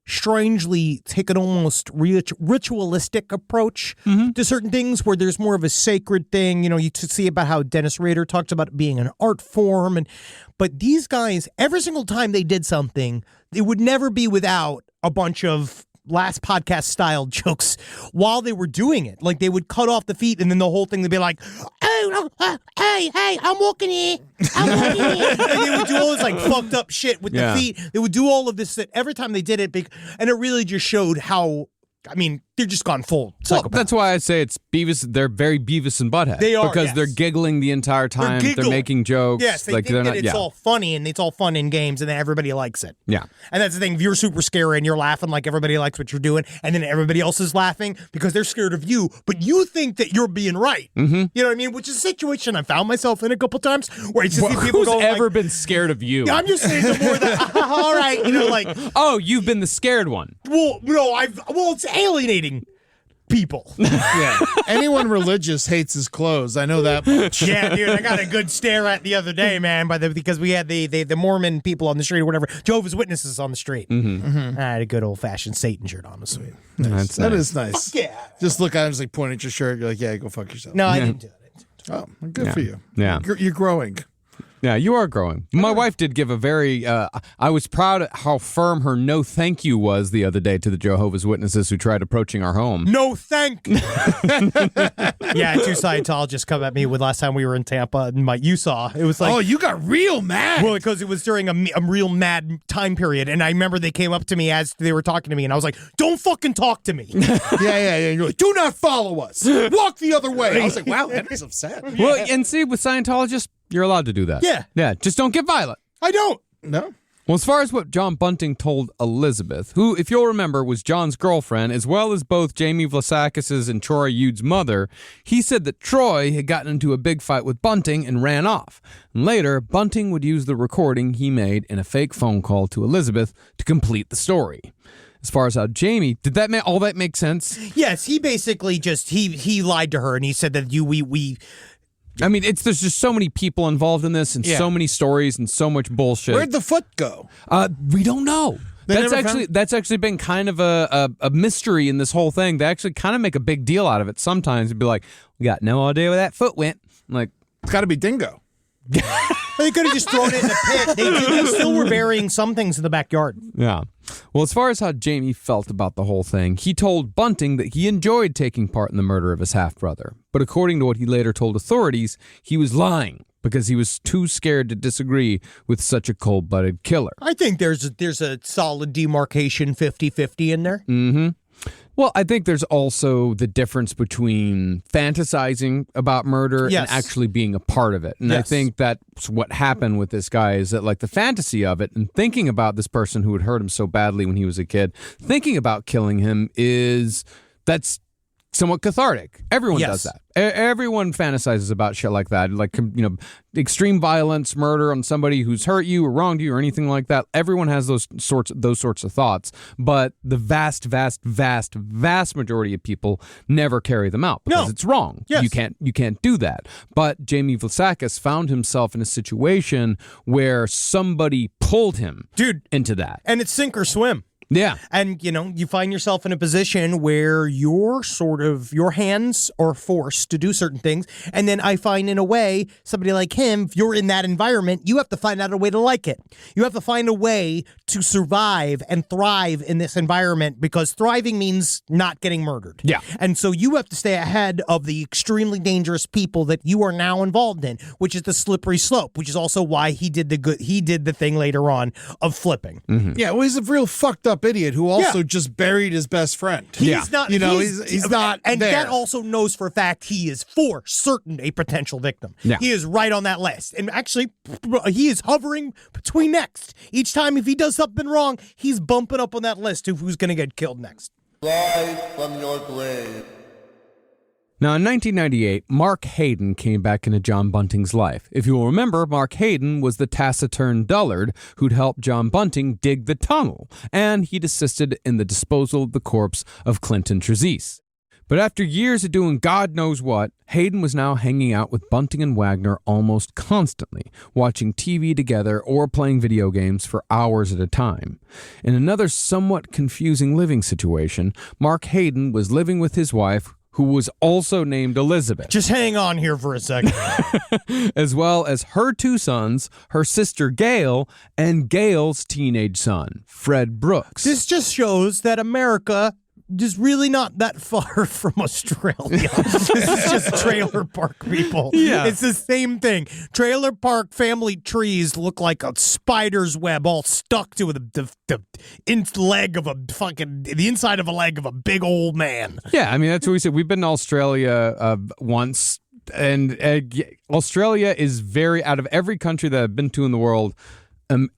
strangely take an almost ritualistic approach to certain things where there's more of a sacred thing. You know, you see about how Dennis Rader talked about it being an art form. But these guys, every single time they did something, it would never be without a bunch of Last Podcast style jokes while they were doing it. Like they would cut off the feet and then the whole thing they'd be like, hey, I'm walking here. And they would do all this like fucked up shit with the feet. They would do all of this every time they did it. And it really just showed how, I mean, they're just gone full psychopath. Well, that's why I say it's Beavis. They're very Beavis and Butthead. They are, because yes. they're giggling the entire time. They're giggling. making jokes. Yes, they like think they're that not. it's Yeah, all funny and it's all fun in games and then everybody likes it. yeah. And that's the thing. If you're super scary and you're laughing like everybody likes what you're doing and then everybody else is laughing because they're scared of you, but you think that you're being right. Mm-hmm. You know what I mean? Which is a situation I found myself in a couple times where I just see people Who's going ever like, been scared of you? I'm just saying the more that, all right, you know, like, Oh, you've been the scared one. well, no, it's alienating people. Yeah. Anyone religious hates his clothes. I know that much. Yeah, dude, I got a good stare at the other day, man, because we had the Mormon people on the street or whatever, Jehovah's Witnesses on the street. I had a good old-fashioned Satan shirt on, sweet. That's That nice. is nice. Yeah. Just look at him, just like point at your shirt. You're like, yeah, go fuck yourself. No, I didn't do it. Oh, good for you. Yeah. You're growing. Yeah, you are growing. My wife did give a very, I was proud at how firm her no thank you was the other day to the Jehovah's Witnesses who tried approaching our home. No thank. Yeah, two Scientologists come at me with last time we were in Tampa, and you saw it was like, Oh, you got real mad. well, because it was during a real mad time period, and I remember they came up to me as they were talking to me, and I was like, "Don't fucking talk to me." Yeah. You're like, do not follow us. Walk the other way. I was like, wow, Henry's upset. Well, and see, with Scientologists, you're allowed to do that. Yeah. Yeah, just don't get violent. I don't. No. Well, as far as what John Bunting told Elizabeth, who, if you'll remember, was John's girlfriend, as well as both Jamie Vlasakis's and Troy Yude's mother, he said that Troy had gotten into a big fight with Bunting and ran off. And later, Bunting would use the recording he made in a fake phone call to Elizabeth to complete the story. As far as how Jamie, did that all that make sense? Yes, he basically just he lied to her and he said that we I mean, there's just so many people involved in this and Yeah. so many stories and so much bullshit. Where'd the foot go? We don't know. That's Actually been kind of a mystery in this whole thing. They actually kind of make a big deal out of it sometimes. It'd be like, we got no idea where that foot went. I'm like, It's got to be Dingo. they could have just thrown it in the pit. They still were burying some things in the backyard. yeah. Well, as far as how Jamie felt about the whole thing, he told Bunting that he enjoyed taking part in the murder of his half-brother. But according to what he later told authorities, he was lying because he was too scared to disagree with such a cold-blooded killer. I think there's a solid demarcation 50-50 in there. Well, I think there's also the difference between fantasizing about murder Yes. and actually being a part of it. And I Yes. think that's what happened with this guy is that like the fantasy of it and thinking about this person who had hurt him so badly when he was a kid, thinking about killing him that's somewhat cathartic. Everyone Yes. does that. Everyone fantasizes about shit like that, like, extreme violence, murder on somebody who's hurt you or wronged you or anything like that. Everyone has those sorts of thoughts, but the vast majority of people never carry them out because No. it's wrong. Yes. You can't do that. But Jamie Vlasakis found himself in a situation where somebody pulled him, into that. And it's sink or swim. Yeah. And, you find yourself in a position where your hands are forced to do certain things. And then I find in a way, somebody like him, if you're in that environment, you have to find out a way to like it. You have to find a way to survive and thrive in this environment because thriving means not getting murdered. Yeah. And so you have to stay ahead of the extremely dangerous people that you are now involved in, which is the slippery slope, which is also why he did the thing later on of flipping. Yeah, well, he's a real fucked up idiot who also just buried his best friend. He's not, he's not and there. that also knows for a fact he is for certain a potential victim. Yeah. He is right on that list. And actually, he is hovering between next. Each time if he does something wrong, he's bumping up on that list of who's going to get killed next. Rise from your grave. Now, in 1998, Mark Hayden came back into John Bunting's life. If you will remember, Mark Hayden was the taciturn dullard who'd helped John Bunting dig the tunnel, and he'd assisted in the disposal of the corpse of Clinton Trezise. But after years of doing God knows what, Hayden was now hanging out with Bunting and Wagner almost constantly, watching TV together or playing video games for hours at a time. In another somewhat confusing living situation, Mark Hayden was living with his wife, who was also named Elizabeth. Just hang on here for a second. As well as her two sons, her sister Gail, and Gail's teenage son, Fred Brooks. This just shows that America is really not that far from Australia. This is just trailer park people. Yeah. It's the same thing. Trailer park family trees look like a spider's web all stuck to the leg of a fucking, the inside of a leg of a big old man. Yeah, I mean, that's what we said. We've been to Australia once, and Australia is out of every country that I've been to in the world,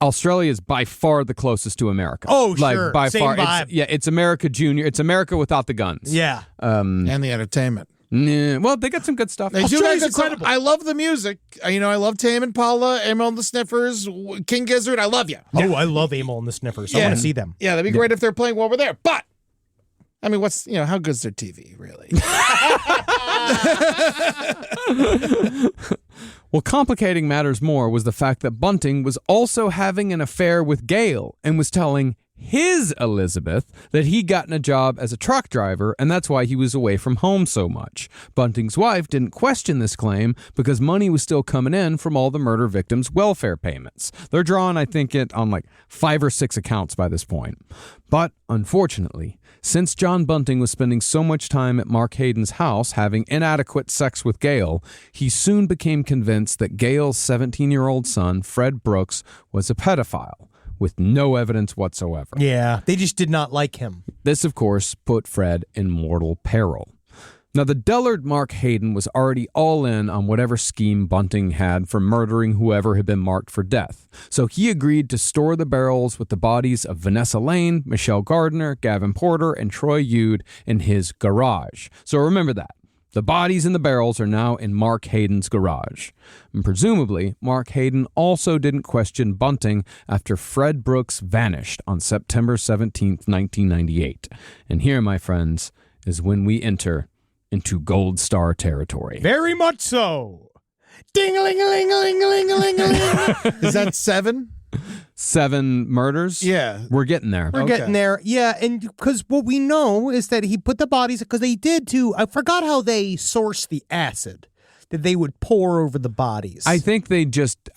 Australia is by far the closest to America. Oh, like, sure. By Same far. vibe. It's America Junior. It's America without the guns. Yeah. And the entertainment. Well, they got some good stuff. They do Australia's have good stuff. incredible. I love the music. I love Tame Impala, Emil and the Sniffers, King Gizzard. I love you. Oh, I love Emil and the Sniffers. I want to see them. Yeah, that'd be great if they're playing while we're there. But, I mean, how good's their TV, really? Well, complicating matters more was the fact that Bunting was also having an affair with Gail and was telling his Elizabeth that he'd gotten a job as a truck driver and that's why he was away from home so much. Bunting's wife didn't question this claim because money was still coming in from all the murder victims' welfare payments. They're drawing, I think, on like 5 or 6 accounts by this point. But unfortunately, since John Bunting was spending so much time at Mark Hayden's house having inadequate sex with Gail, he soon became convinced that Gail's 17-year-old son, Fred Brooks, was a pedophile, with no evidence whatsoever. Yeah, they just did not like him. This, of course, put Fred in mortal peril. Now, the dullard Mark Hayden was already all in on whatever scheme Bunting had for murdering whoever had been marked for death. So he agreed to store the barrels with the bodies of Vanessa Lane, Michelle Gardner, Gavin Porter, and Troy Yude in his garage. So remember that. The bodies in the barrels are now in Mark Hayden's garage. And presumably, Mark Hayden also didn't question Bunting after Fred Brooks vanished on September 17th, 1998. And here, my friends, is when we enter into Gold Star territory. Very much so. Ding-a-ling-a-ling-a-ling-a-ling-a-ling. Is that 7? 7 murders? Yeah. We're getting there. We're getting there. Yeah, and because what we know is that he put the bodies, because they did too. I forgot how they sourced the acid that they would pour over the bodies. I think they just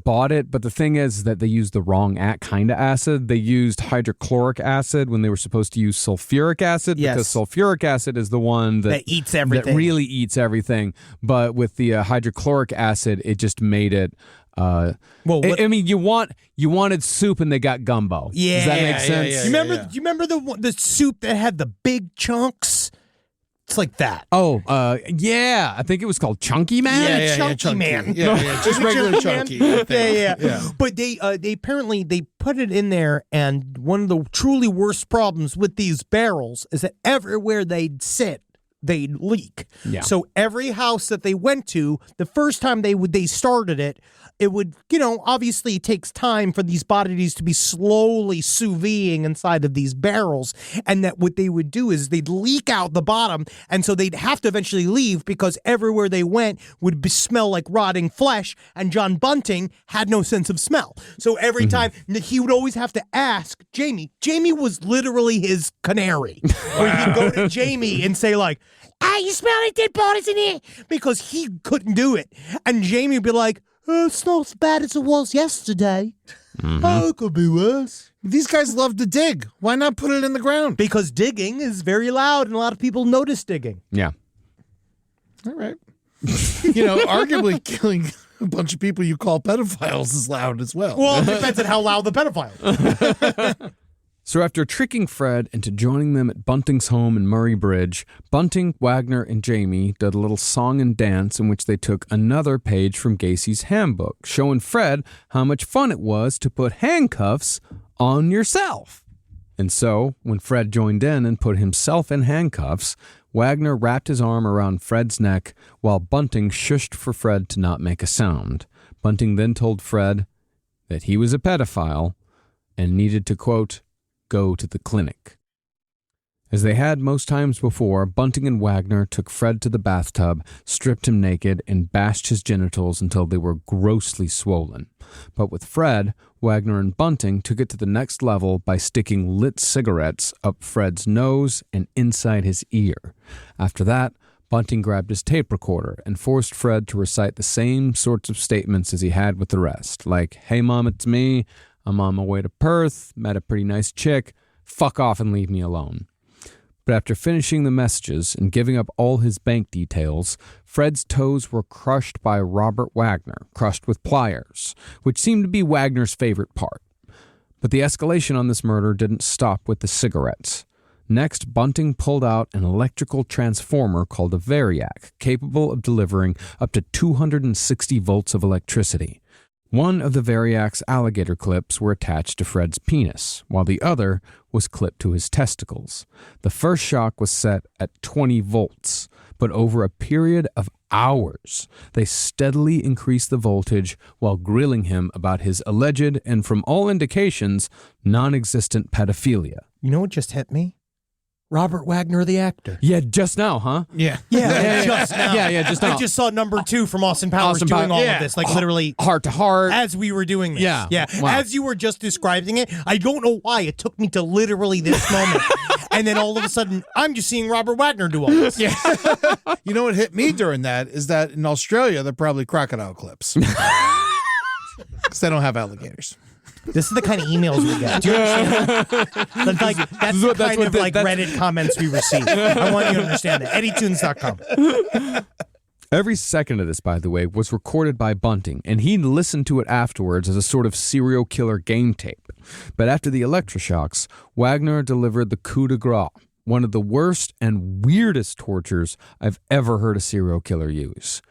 bought it, but the thing is that they used the wrong kind of acid. They used hydrochloric acid when they were supposed to use sulfuric acid, because sulfuric acid is the one that eats everything. That really eats everything. But with the hydrochloric acid, it just made it. I mean, you wanted soup and they got gumbo. Yeah, does that make sense? You remember the soup that had the big chunks? It's like that. Oh, yeah. I think it was called Chunky Man. Chunky Man. Yeah. Just regular chunky. Yeah. But they apparently they put it in there, and one of the truly worst problems with these barrels is that everywhere they'd sit, they'd leak. Yeah. So every house that they went to, the first time they started it, it would, obviously it takes time for these bodies to be slowly sous videing inside of these barrels. And that what they would do is they'd leak out the bottom. And so they'd have to eventually leave because everywhere they went would smell like rotting flesh. And John Bunting had no sense of smell. So every time he would always have to ask Jamie. Jamie was literally his canary. Where he'd go to Jamie and say like, "Hey, you smell like dead bodies in here?" Because he couldn't do it. And Jamie would be like, "Oh, it's not as bad as it was yesterday. Oh, it could be worse." These guys love to dig. Why not put it in the ground? Because digging is very loud and a lot of people notice digging. Yeah. All right. Arguably killing a bunch of people you call pedophiles is loud as well. Well, it depends on how loud the pedophile is. So after tricking Fred into joining them at Bunting's home in Murray Bridge, Bunting, Wagner, and Jamie did a little song and dance in which they took another page from Gacy's handbook, showing Fred how much fun it was to put handcuffs on yourself. And so, when Fred joined in and put himself in handcuffs, Wagner wrapped his arm around Fred's neck while Bunting shushed for Fred to not make a sound. Bunting then told Fred that he was a pedophile and needed to, quote, go to the clinic. As they had most times before, Bunting and Wagner took Fred to the bathtub, stripped him naked, and bashed his genitals until they were grossly swollen. But with Fred, Wagner and Bunting took it to the next level by sticking lit cigarettes up Fred's nose and inside his ear. After that, Bunting grabbed his tape recorder and forced Fred to recite the same sorts of statements as he had with the rest, like, "Hey Mom, it's me. I'm on my way to Perth, met a pretty nice chick, fuck off and leave me alone." But after finishing the messages and giving up all his bank details, Fred's toes were crushed by Robert Wagner, crushed with pliers, which seemed to be Wagner's favorite part. But the escalation on this murder didn't stop with the cigarettes. Next, Bunting pulled out an electrical transformer called a Variac, capable of delivering up to 260 volts of electricity. One of the Variac's alligator clips were attached to Fred's penis, while the other was clipped to his testicles. The first shock was set at 20 volts, but over a period of hours, they steadily increased the voltage while grilling him about his alleged and, from all indications, non-existent pedophilia. You know what just hit me? Robert Wagner, the actor. Yeah, just now, huh? Yeah. Just now. Yeah, just now. I just saw number 2 from Austin Powers doing all of this, like literally heart to heart. as we were doing this. Yeah. Yeah. Wow. As you were just describing it, I don't know why it took me to literally this moment. And then all of a sudden, I'm just seeing Robert Wagner do all this. Yeah. You know what hit me during that is that in Australia, they're probably crocodile clips. Because they don't have alligators. This is the kind of emails we get. Do you understand? That's the kind of Reddit comments we receive. I want you to understand that. EddieTunes.com. Every second of this, by the way, was recorded by Bunting, and he listened to it afterwards as a sort of serial killer game tape. But after the electroshocks, Wagner delivered the coup de grace, one of the worst and weirdest tortures I've ever heard a serial killer use.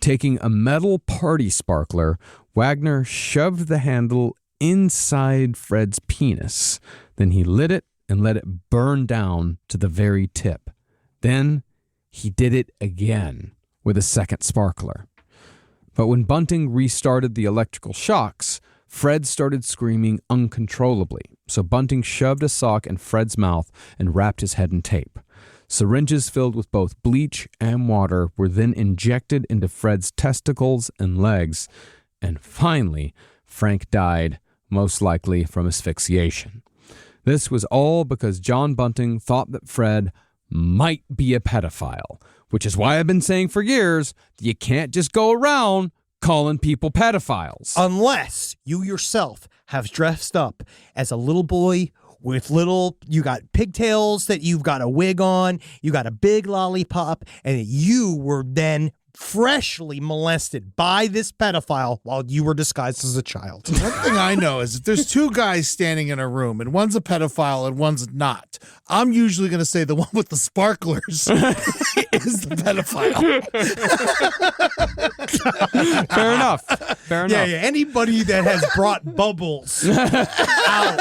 Taking a metal party sparkler, Wagner shoved the handle inside Fred's penis. Then he lit it and let it burn down to the very tip. Then he did it again with a second sparkler. But when Bunting restarted the electrical shocks, Fred started screaming uncontrollably, so Bunting shoved a sock in Fred's mouth and wrapped his head in tape. Syringes filled with both bleach and water were then injected into Fred's testicles and legs, and finally, Frank died, most likely from asphyxiation. This was all because John Bunting thought that Fred might be a pedophile, which is why I've been saying for years that you can't just go around calling people pedophiles. Unless you yourself have dressed up as a little boy with you got pigtails that you've got a wig on, you got a big lollipop, and you were then freshly molested by this pedophile while you were disguised as a child. One thing I know is if there's two guys standing in a room and one's a pedophile and one's not, I'm usually going to say the one with the sparklers is the pedophile. Fair enough. Fair enough. Yeah, anybody that has brought bubbles out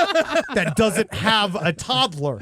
that doesn't have a toddler.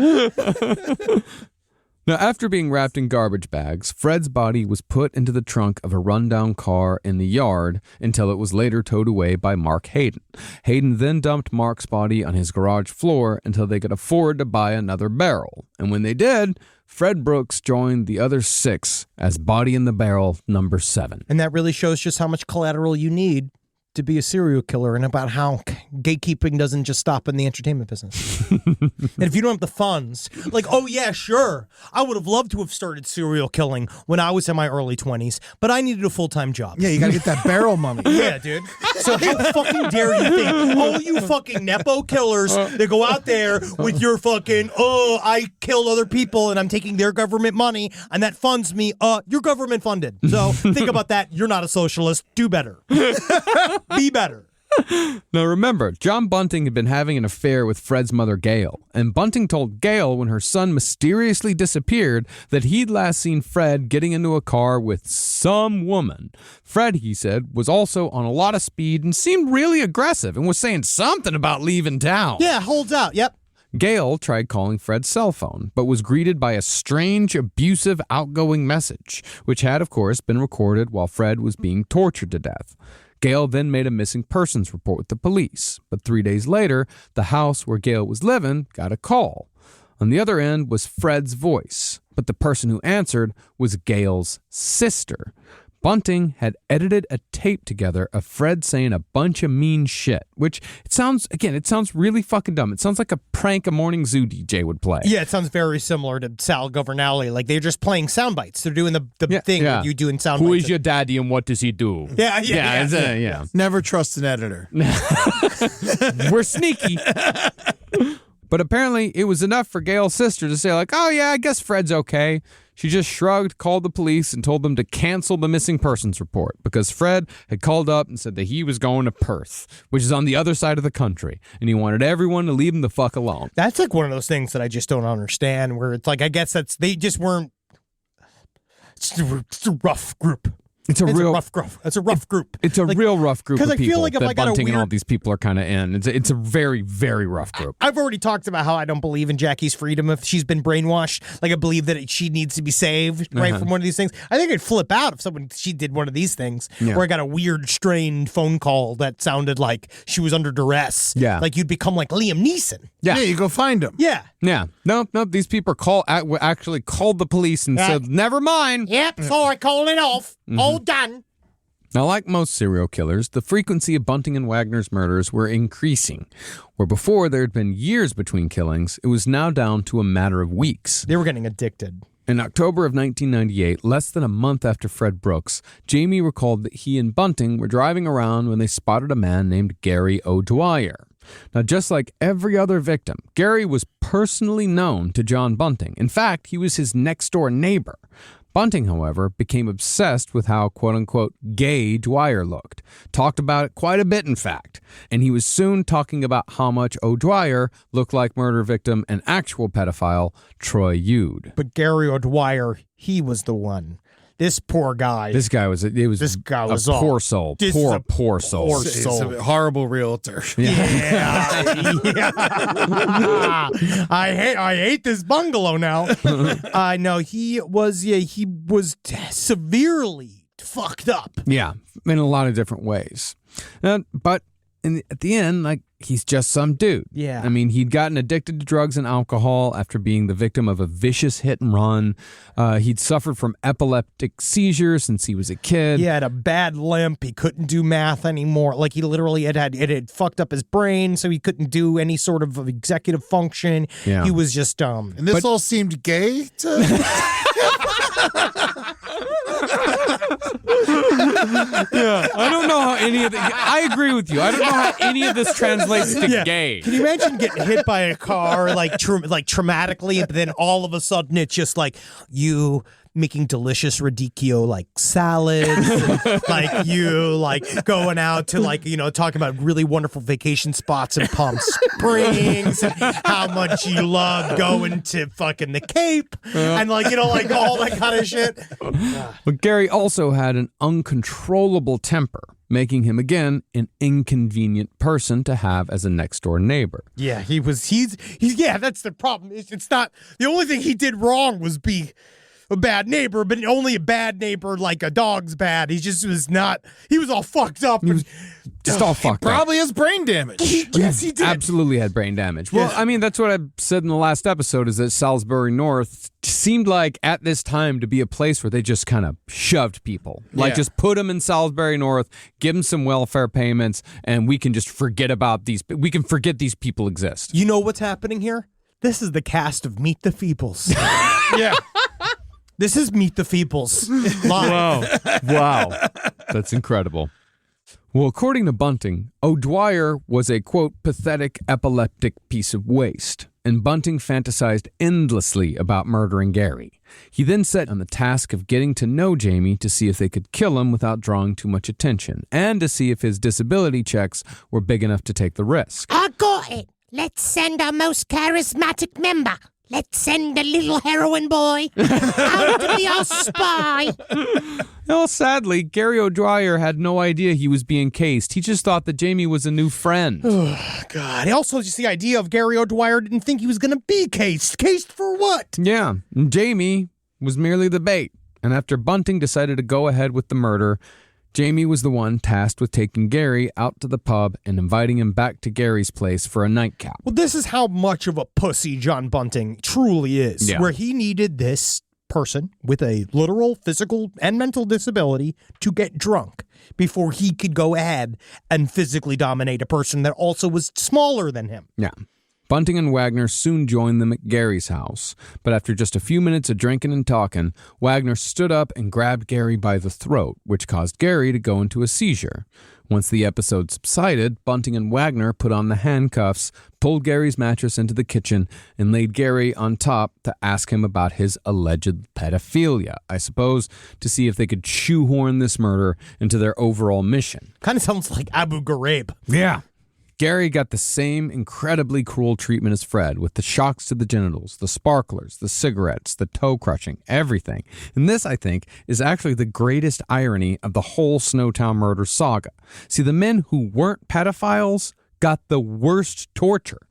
Now, after being wrapped in garbage bags, Fred's body was put into the trunk of a rundown car in the yard until it was later towed away by Mark Hayden. Hayden then dumped Mark's body on his garage floor until they could afford to buy another barrel. And when they did, Fred Brooks joined the other 6 as body in the barrel number 7. And that really shows just how much collateral you need to be a serial killer, and about how gatekeeping doesn't just stop in the entertainment business. And if you don't have the funds, like, oh yeah, sure, I would have loved to have started serial killing when I was in my early 20s, but I needed a full-time job. Yeah, you got to get that barrel mummy. Yeah, dude. So how fucking dare you think, oh, you fucking Nepo killers that go out there with your fucking, oh, I killed other people and I'm taking their government money and that funds me. You're government funded. So think about that. You're not a socialist. Do better. Be better. Now remember, John Bunting had been having an affair with Fred's mother, Gail, and Bunting told Gail when her son mysteriously disappeared that he'd last seen Fred getting into a car with some woman. Fred, he said, was also on a lot of speed and seemed really aggressive and was saying something about leaving town. Yeah, holds out. Yep. Gail tried calling Fred's cell phone, but was greeted by a strange, abusive, outgoing message, which had, of course, been recorded while Fred was being tortured to death. Gail then made a missing persons report with the police, but 3 days later, the house where Gail was living got a call. On the other end was Fred's voice, but the person who answered was Gail's sister. Bunting had edited a tape together of Fred saying a bunch of mean shit, which it sounds really fucking dumb. It sounds like a prank a morning zoo DJ would play. Yeah, it sounds very similar to Sal Governale. Like they're just playing sound bites. They're doing the thing that you do in sound bites. Who is your daddy and what does he do? Yeah. Never trust an editor. We're sneaky. But apparently it was enough for Gail's sister to say like, oh yeah, I guess Fred's okay. She just shrugged, called the police, and told them to cancel the missing persons report because Fred had called up and said that he was going to Perth, which is on the other side of the country, and he wanted everyone to leave him the fuck alone. That's like one of those things that I just don't understand, where it's like, I guess they just weren't, it's a rough group. It's a rough group. It's a rough group. It's a real rough group of I people feel like if that I got Bunting a and all these people are kind of in. It's a very, very rough group. I've already talked about how I don't believe in Jackie's freedom if she's been brainwashed. Like, I believe that she needs to be saved, right, from one of these things. I think I'd flip out if she did one of these things where I got a weird, strained phone call that sounded like she was under duress. Yeah. Like, you'd become like Liam Neeson. Yeah, you go find him. Yeah. Yeah. No, these people actually called the police and said, never mind. Yep, sorry, call it off. All done. Now, like most serial killers, the frequency of Bunting and Wagner's murders were increasing. Where before there had been years between killings, it was now down to a matter of weeks. They were getting addicted. In October of 1998, less than a month after Fred Brooks, Jamie recalled that he and Bunting were driving around when they spotted a man named Gary O'Dwyer. Now, just like every other victim, Gary was personally known to John Bunting. In fact, he was his next-door neighbor. Bunting, however, became obsessed with how, quote-unquote, gay Dwyer looked. Talked about it quite a bit, in fact. And he was soon talking about how much O'Dwyer looked like murder victim and actual pedophile Troy Yude. But Gary O'Dwyer, he was the one. This poor guy. This guy was This guy was a all- poor soul. This is a Poor soul. poor He's soul. a horrible realtor. Yeah. I hate this bungalow now. I know he was severely fucked up. Yeah, in a lot of different ways. But at the end, like, he's just some dude. Yeah. I mean, he'd gotten addicted to drugs and alcohol after being the victim of a vicious hit and run. He'd suffered from epileptic seizures since he was a kid. He had a bad limp. He couldn't do math anymore. Like, he literally had fucked up his brain, so he couldn't do any sort of executive function. Yeah. He was just dumb. And this all seemed gay to Yeah, I don't know how any of the. I agree with you. I don't know how any of this translates to gay. Can you imagine getting hit by a car like traumatically, and then all of a sudden it's just like you making delicious radicchio like salads, and, like you like going out to like, you know, talking about really wonderful vacation spots in Palm Springs and how much you love going to fucking the Cape and like, you know, like all that kind of shit. But Gary also had an uncontrollable temper, making him again an inconvenient person to have as a next door neighbor. Yeah, he's yeah, that's the problem. It's not the only thing he did wrong was be a bad neighbor, but only a bad neighbor like a dog's bad. He just was not. He was all fucked up. He was just all fucked up. probably has brain damage. Yes, he did. Absolutely had brain damage. Well, I mean, that's what I said in the last episode, is that Salisbury North seemed like at this time to be a place where they just kind of shoved people. Like, just put them in Salisbury North, give them some welfare payments, and we can just forget about these. We can forget these people exist. You know what's happening here? This is the cast of Meet the Feebles. Yeah. This is Meet the Feebles live. Wow. That's incredible. Well, according to Bunting, O'Dwyer was a, quote, pathetic, epileptic piece of waste, and Bunting fantasized endlessly about murdering Gary. He then set on the task of getting to know Jamie to see if they could kill him without drawing too much attention, and to see if his disability checks were big enough to take the risk. I got it. Let's send our most charismatic member. Let's send the little heroin boy out to be our spy. Well, sadly, Gary O'Dwyer had no idea he was being cased. He just thought that Jamie was a new friend. God. Also, just the idea of Gary O'Dwyer didn't think he was going to be cased. Cased for what? Yeah, and Jamie was merely the bait. And after Bunting decided to go ahead with the murder, Jamie was the one tasked with taking Gary out to the pub and inviting him back to Gary's place for a nightcap. Well, this is how much of a pussy John Bunting truly is, Yeah. where he needed this person with a literal physical and mental disability to get drunk before he could go ahead and physically dominate a person that also was smaller than him. Yeah. Bunting and Wagner soon joined them at Gary's house, but after just a few minutes of drinking and talking, Wagner stood up and grabbed Gary by the throat, which caused Gary to go into a seizure. Once the episode subsided, Bunting and Wagner put on the handcuffs, pulled Gary's mattress into the kitchen, and laid Gary on top to ask him about his alleged pedophilia, I suppose, to see if they could shoehorn this murder into their overall mission. Kind of sounds like Abu Ghraib. Yeah. Gary got the same incredibly cruel treatment as Fred, with the shocks to the genitals, the sparklers, the cigarettes, the toe crushing, everything. And this, I think, is actually the greatest irony of the whole Snowtown Murders saga. See, the men who weren't pedophiles got the worst torture.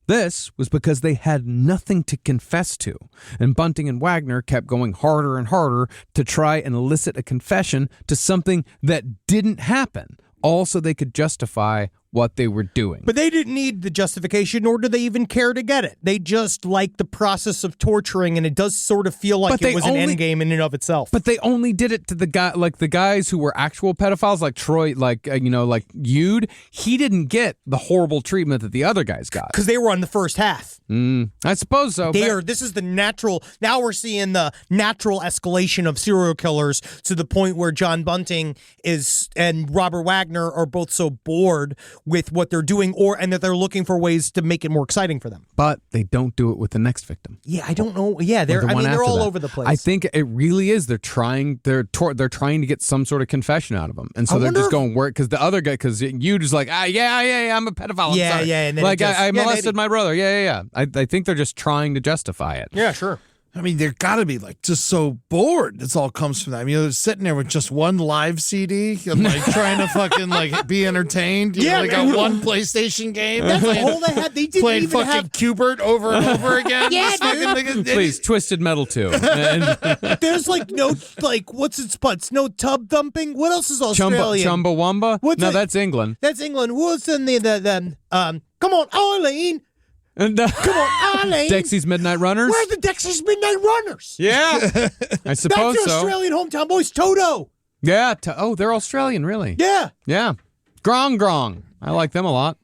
This was because they had nothing to confess to, and Bunting and Wagner kept going harder and harder to try and elicit a confession to something that didn't happen, all so they could justify what they were doing. But they didn't need the justification, nor do they even care to get it. They just like the process of torturing, and it does sort of feel like it was an end game in and of itself. But they only did it to the guy, like the guys who were actual pedophiles, like Troy, like like Yude. He didn't get the horrible treatment that the other guys got because they were on the first half. I suppose so. This is the natural. Now we're seeing the natural escalation of serial killers to the point where John Bunting and Robert Wagner are both so bored with what they're doing, and that they're looking for ways to make it more exciting for them. But they don't do it with the next victim. Yeah, I don't know. Yeah, they're all over the place. I think it really is. They're trying to get some sort of confession out of him, and so they're just going work because the other guy, because you just like yeah, I'm a pedophile. Yeah, and then like I molested my brother. Yeah. I think they're just trying to justify it. Yeah, sure. I mean, they're got to be like just so bored. This all comes from that. They're sitting there with just one live CD and like trying to fucking like be entertained. You know, they got one PlayStation game. That's all they had. They didn't played even fucking have. Cubert over and over again. Yeah, Please, Twisted Metal 2. And There's like no what's its butts? No tub thumping. What else is Australian? Chumbawamba? What's No, it? that's England. That's England. What's in the come on, Arlene. And, Come on, Arlene. Dexy's Midnight Runners? Where's the Dexys Midnight Runners? Yeah, I suppose That's the so. Australian hometown boys. Toto. Yeah. They're Australian, really? Yeah. Yeah. Grong Grong. I like them a lot.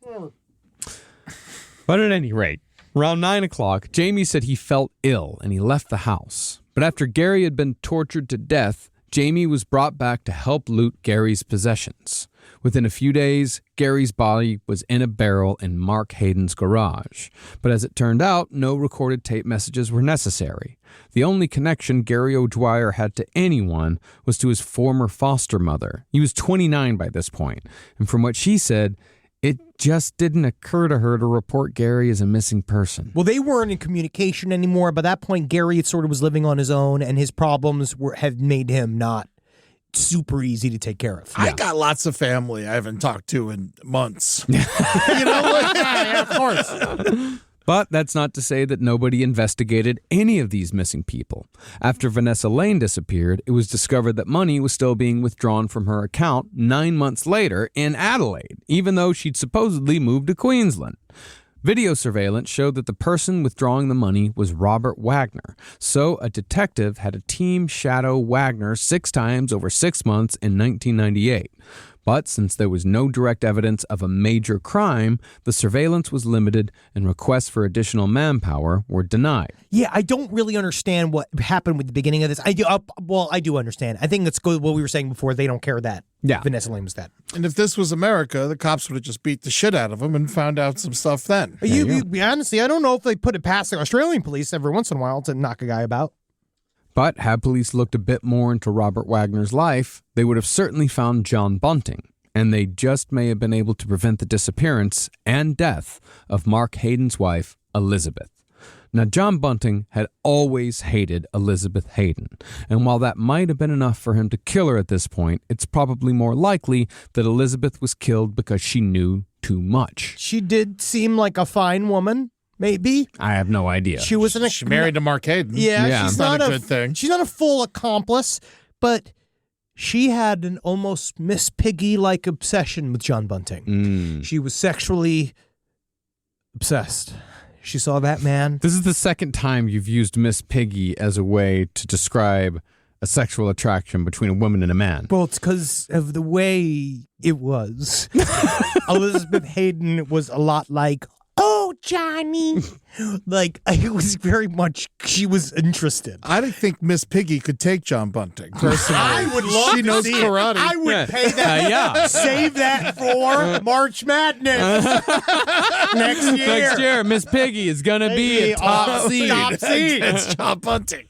But at any rate, around 9 o'clock, Jamie said he felt ill and he left the house. But after Gary had been tortured to death, Jamie was brought back to help loot Gary's possessions. Within a few days, Gary's body was in a barrel in Mark Hayden's garage. But as it turned out, no recorded tape messages were necessary. The only connection Gary O'Dwyer had to anyone was to his former foster mother. He was 29 by this point, and from what she said, it just didn't occur to her to report Gary as a missing person. Well, they weren't in communication anymore. By that point, Gary sort of was living on his own, and his problems have made him not super easy to take care of. I got lots of family I haven't talked to in months. You know, yeah, of course. But that's not to say that nobody investigated any of these missing people. After Vanessa Lane disappeared, it was discovered that money was still being withdrawn from her account 9 months later in Adelaide, even though she'd supposedly moved to Queensland. Video surveillance showed that the person withdrawing the money was Robert Wagner, so a detective had a team shadow Wagner 6 times over 6 months in 1998. But since there was no direct evidence of a major crime, the surveillance was limited and requests for additional manpower were denied. Yeah, I don't really understand what happened with the beginning of this. I do understand. I think that's good. What we were saying before, they don't care that Vanessa Lane was dead. And if this was America, the cops would have just beat the shit out of him and found out some stuff then. Honestly, I don't know if they put it past the Australian police every once in a while to knock a guy about. But had police looked a bit more into Robert Wagner's life, they would have certainly found John Bunting, and they just may have been able to prevent the disappearance and death of Mark Hayden's wife, Elizabeth. Now, John Bunting had always hated Elizabeth Hayden, and while that might have been enough for him to kill her at this point, it's probably more likely that Elizabeth was killed because she knew too much. She did seem like a fine woman. Maybe. I have no idea. She was She married to Mark Hayden. Yeah, she's not a good thing. She's not a full accomplice, but she had an almost Miss Piggy-like obsession with John Bunting. She was sexually obsessed. She saw that man. This is the second time you've used Miss Piggy as a way to describe a sexual attraction between a woman and a man. Well, it's because of the way it was. Elizabeth Hayden was a lot like, oh, Johnny. Like, it was very much, she was interested. I don't think Miss Piggy could take John Bunting, personally. I would love She to knows see karate. It. I would pay that. Yeah. Save that for March Madness next year. Next year, Miss Piggy is going to be a top seed. Top seed. It's John Bunting.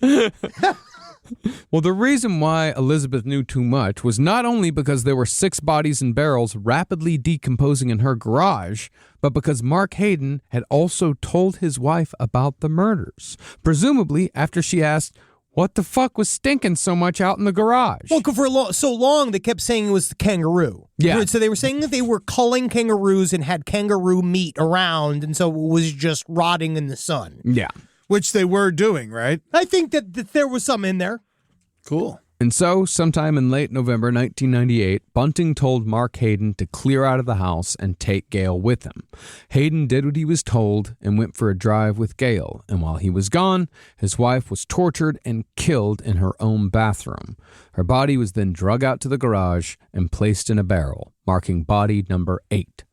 Well, the reason why Elizabeth knew too much was not only because there were 6 bodies in barrels rapidly decomposing in her garage, but because Mark Hayden had also told his wife about the murders, presumably after she asked, what the fuck was stinking so much out in the garage? Well, for so long, they kept saying it was the kangaroo. Yeah. So they were saying that they were culling kangaroos and had kangaroo meat around, and so it was just rotting in the sun. Yeah. Which they were doing, right? I think that there was some in there. Cool. And so, sometime in late November 1998, Bunting told Mark Hayden to clear out of the house and take Gail with him. Hayden did what he was told and went for a drive with Gail, and while he was gone, his wife was tortured and killed in her own bathroom. Her body was then drug out to the garage and placed in a barrel, marking body number 8.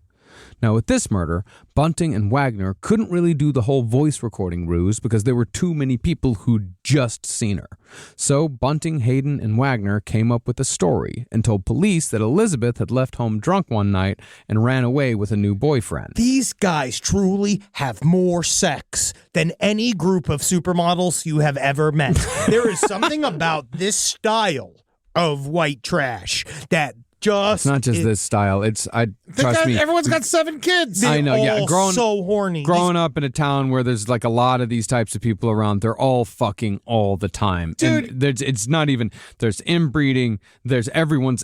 Now, with this murder, Bunting and Wagner couldn't really do the whole voice recording ruse because there were too many people who'd just seen her. So Bunting, Hayden, and Wagner came up with a story and told police that Elizabeth had left home drunk one night and ran away with a new boyfriend. These guys truly have more sex than any group of supermodels you have ever met. There is something about this style of white trash that just It's not just this style. Trust me. Everyone's got 7 kids. I know, yeah. So horny. Growing up in a town where there's like a lot of these types of people around, they're all fucking all the time. Dude. And it's not even, there's inbreeding, there's everyone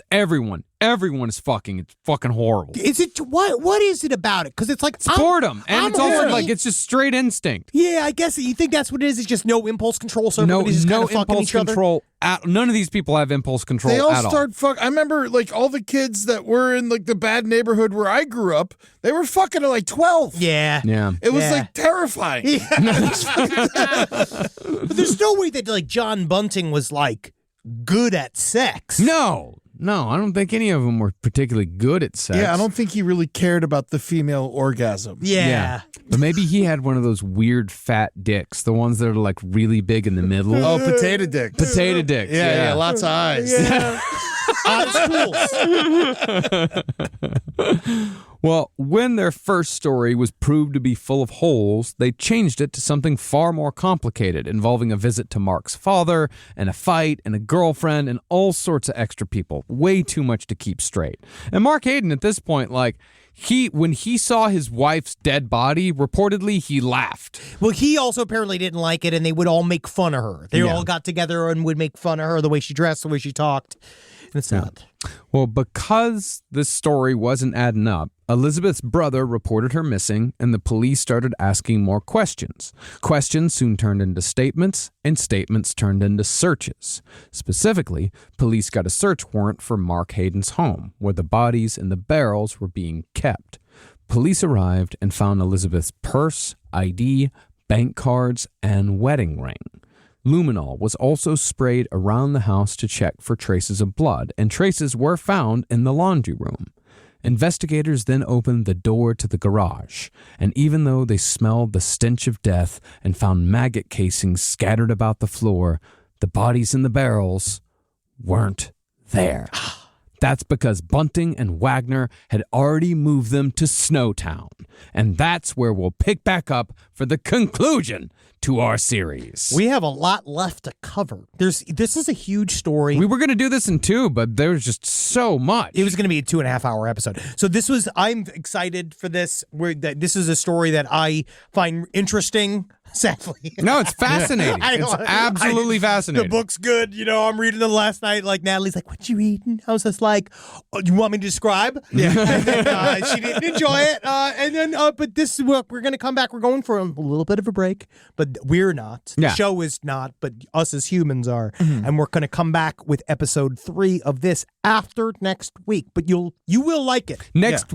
is fucking. It's fucking horrible. Is it what is it about it? Because it's like It's boredom. And I'm it's also horny. like, it's just straight instinct. Yeah, I guess you think that's what it is. It's just no impulse control. So everybody's just kind of fucking impulse each other. control. None of these people have impulse control They all at all. start I remember like all the kids that were in like the bad neighborhood where I grew up, they were fucking at like 12. Yeah. Yeah. It was Yeah. like terrifying. But there's no way that like John Bunting was like good at sex. No, I don't think any of them were particularly good at sex. Yeah, I don't think he really cared about the female orgasm. Yeah. But maybe he had one of those weird fat dicks, the ones that are like really big in the middle. Oh, potato dick. Potato dicks. Yeah, lots of eyes. Yeah. Schools. Well, when their first story was proved to be full of holes, they changed it to something far more complicated, involving a visit to Mark's father, and a fight, and a girlfriend, and all sorts of extra people. Way too much to keep straight. And Mark Hayden, at this point, like, when he saw his wife's dead body, reportedly, he laughed. Well, he also apparently didn't like it, and they would all make fun of her. They all got together and would make fun of her, the way she dressed, the way she talked. And it's not. Well, because this story wasn't adding up, Elizabeth's brother reported her missing, and the police started asking more questions. Questions soon turned into statements, and statements turned into searches. Specifically, police got a search warrant for Mark Hayden's home, where the bodies and the barrels were being kept. Police arrived and found Elizabeth's purse, ID, bank cards, and wedding ring. Luminol was also sprayed around the house to check for traces of blood, and traces were found in the laundry room. Investigators then opened the door to the garage, and even though they smelled the stench of death and found maggot casings scattered about the floor, the bodies in the barrels weren't there. That's because Bunting and Wagner had already moved them to Snowtown, and that's where we'll pick back up for the conclusion to our series. We have a lot left to cover. This is a huge story. We were going to do this in 2, but there was just so much. It was going to be a 2.5-hour episode. So I'm excited for this. This is a story that I find interesting, sadly. No, it's fascinating. It's absolutely fascinating. The book's good. You know, I'm reading it last night. Like, Natalie's like, what you reading? I was just like, oh, do you want me to describe? Yeah. And then, she didn't enjoy it. But this is what we're going to come back. We're going for a little bit of a break, but we're not. Yeah. The show is not, but us as humans are. Mm-hmm. And we're going to come back with episode 3 of this after next week. But you will like it. Next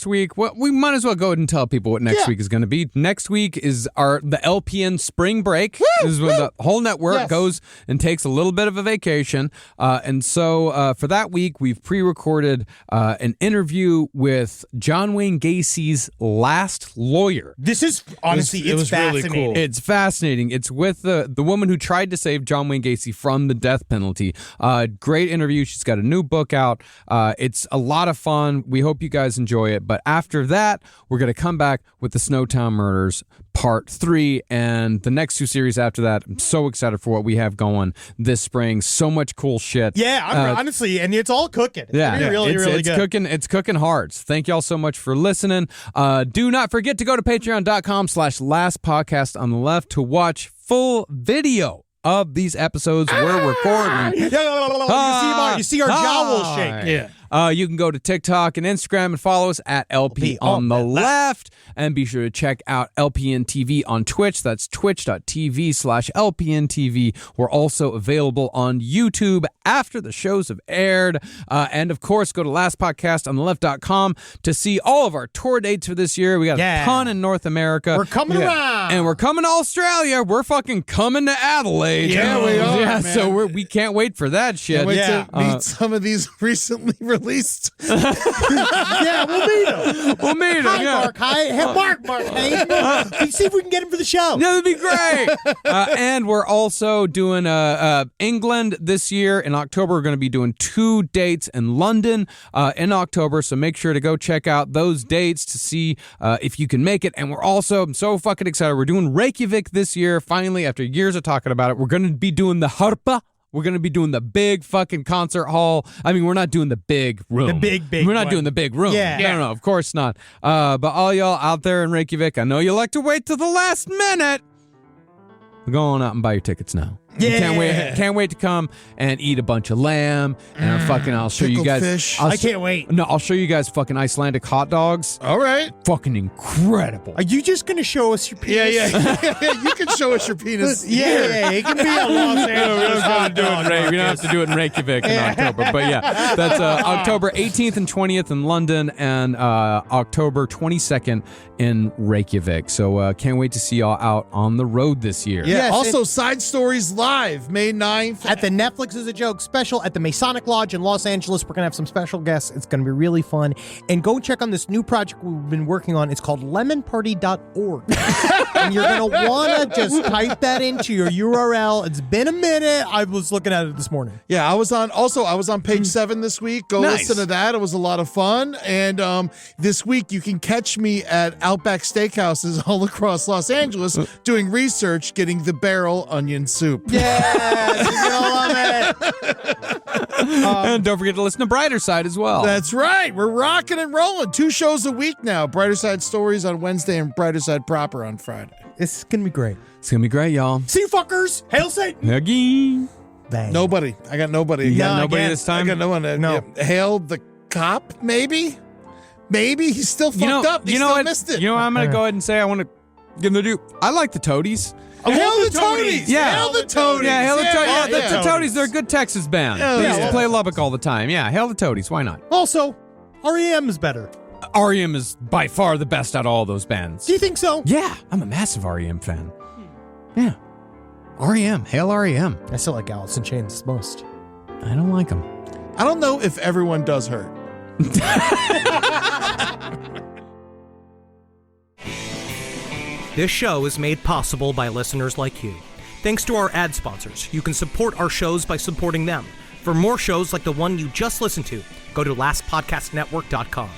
week, well, we might as well go ahead and tell people what next week is going to be. Next week is the LPN spring break. This is when the whole network goes and takes a little bit of a vacation. And so for that week, we've pre-recorded an interview with John Wayne Gacy's last lawyer. This is, honestly, it's fascinating. Really cool. It's fascinating. It's with the woman who tried to save John Wayne Gacy from the death penalty. Great interview. She's got a new book out. It's a lot of fun. We hope you guys enjoy it. But after that, we're going to come back with the Snowtown Murders Part 3 and the next 2 series after that. I'm so excited for what we have going this spring. So much cool shit. Yeah, honestly, and it's all cooking. It's really good. It's cooking hard. Thank y'all so much for listening. Do not forget to go to patreon.com/lastpodcast on the left to watch full video of these episodes we're recording. You see our jowls shake. Yeah. You can go to TikTok and Instagram and follow us at LP on the left. And be sure to check out LPN TV on Twitch. That's twitch.tv/LPN TV. We're also available on YouTube after the shows have aired. And of course, go to lastpodcastontheleft.com to see all of our tour dates for this year. We got a ton in North America. We're coming around. And we're coming to Australia. We're fucking coming to Adelaide. Yeah, we are, man. So we can't wait for that shit. Can't wait to meet some of these recently released. Yeah, we'll meet him. Hi, yeah. Mark. Hey, Mark. Hey, let's see if we can get him for the show. Yeah, that'd be great. And we're also doing England this year. In October, we're going to be doing 2 dates in London in October. So make sure to go check out those dates to see if you can make it. And we're also, I'm so fucking excited. We're doing Reykjavik this year. Finally, after years of talking about it, we're going to be doing the Harpa we're going to be doing the big fucking concert hall. I mean, we're not doing the big room. The big We're not one. doing the big room. Yeah. No, of course not. But all y'all out there in Reykjavik, I know you like to wait till the last minute. Go on out and buy your tickets now. Yeah. Can't wait to come and eat a bunch of lamb and I'll show you Pickled guys. fish. I can't wait. No, I'll show you guys fucking Icelandic hot dogs. All right. Fucking incredible. Are you just going to show us your penis? Yeah. You can show us your penis. Yeah, it can be a Los Angeles hot dog. We don't have to do it in Reykjavik in October. But yeah, that's October 18th and 20th in London and October 22nd in Reykjavik. So can't wait to see y'all out on the road this year. Yeah. Yes, Also, Side Stories Live, May 9th. At the Netflix is a Joke special at the Masonic Lodge in Los Angeles. We're going to have some special guests. It's going to be really fun. And go check on this new project we've been working on. It's called lemonparty.org. And you're going to want to just type that into your URL. It's been a minute. I was looking at it this morning. Yeah, I was on page 7 this week. Go Nice. listen to that. It was a lot of fun. And this week you can catch me at Outback Steakhouses all across Los Angeles doing research, getting the barrel onion soup. Yes, you're going to love it. And don't forget to listen to Brighter Side as well. That's right. We're rocking and rolling. 2 shows a week now. Brighter Side Stories on Wednesday and Brighter Side Proper on Friday. It's going to be great. It's going to be great, y'all. See you fuckers. Hail Satan. Again. Bang. Nobody. I got nobody. You got No, nobody again. this I time? got no one. No. Hail the cop, maybe? Maybe. He's still fucked up. He still what? missed it. You know what I'm going to go ahead and say? I want to give them to do. I like the Toadies. Hail the Toadies. Yeah. Hail the Toadies. Yeah, Hail the Toadies. Yeah, Yeah, the Toadies, they're a good Texas band. Yeah, They used yeah. to play Lubbock all the time. Yeah, Hail the Toadies. Why not? Also, REM is better. REM is by far the best out of all those bands. Do you think so? Yeah, I'm a massive REM fan. Yeah. REM. Hail REM. I still like Alice in Chains most. I don't like them. I don't know if everyone does hurt. This show is made possible by listeners like you. Thanks to our ad sponsors, you can support our shows by supporting them. For more shows like the one you just listened to, go to lastpodcastnetwork.com.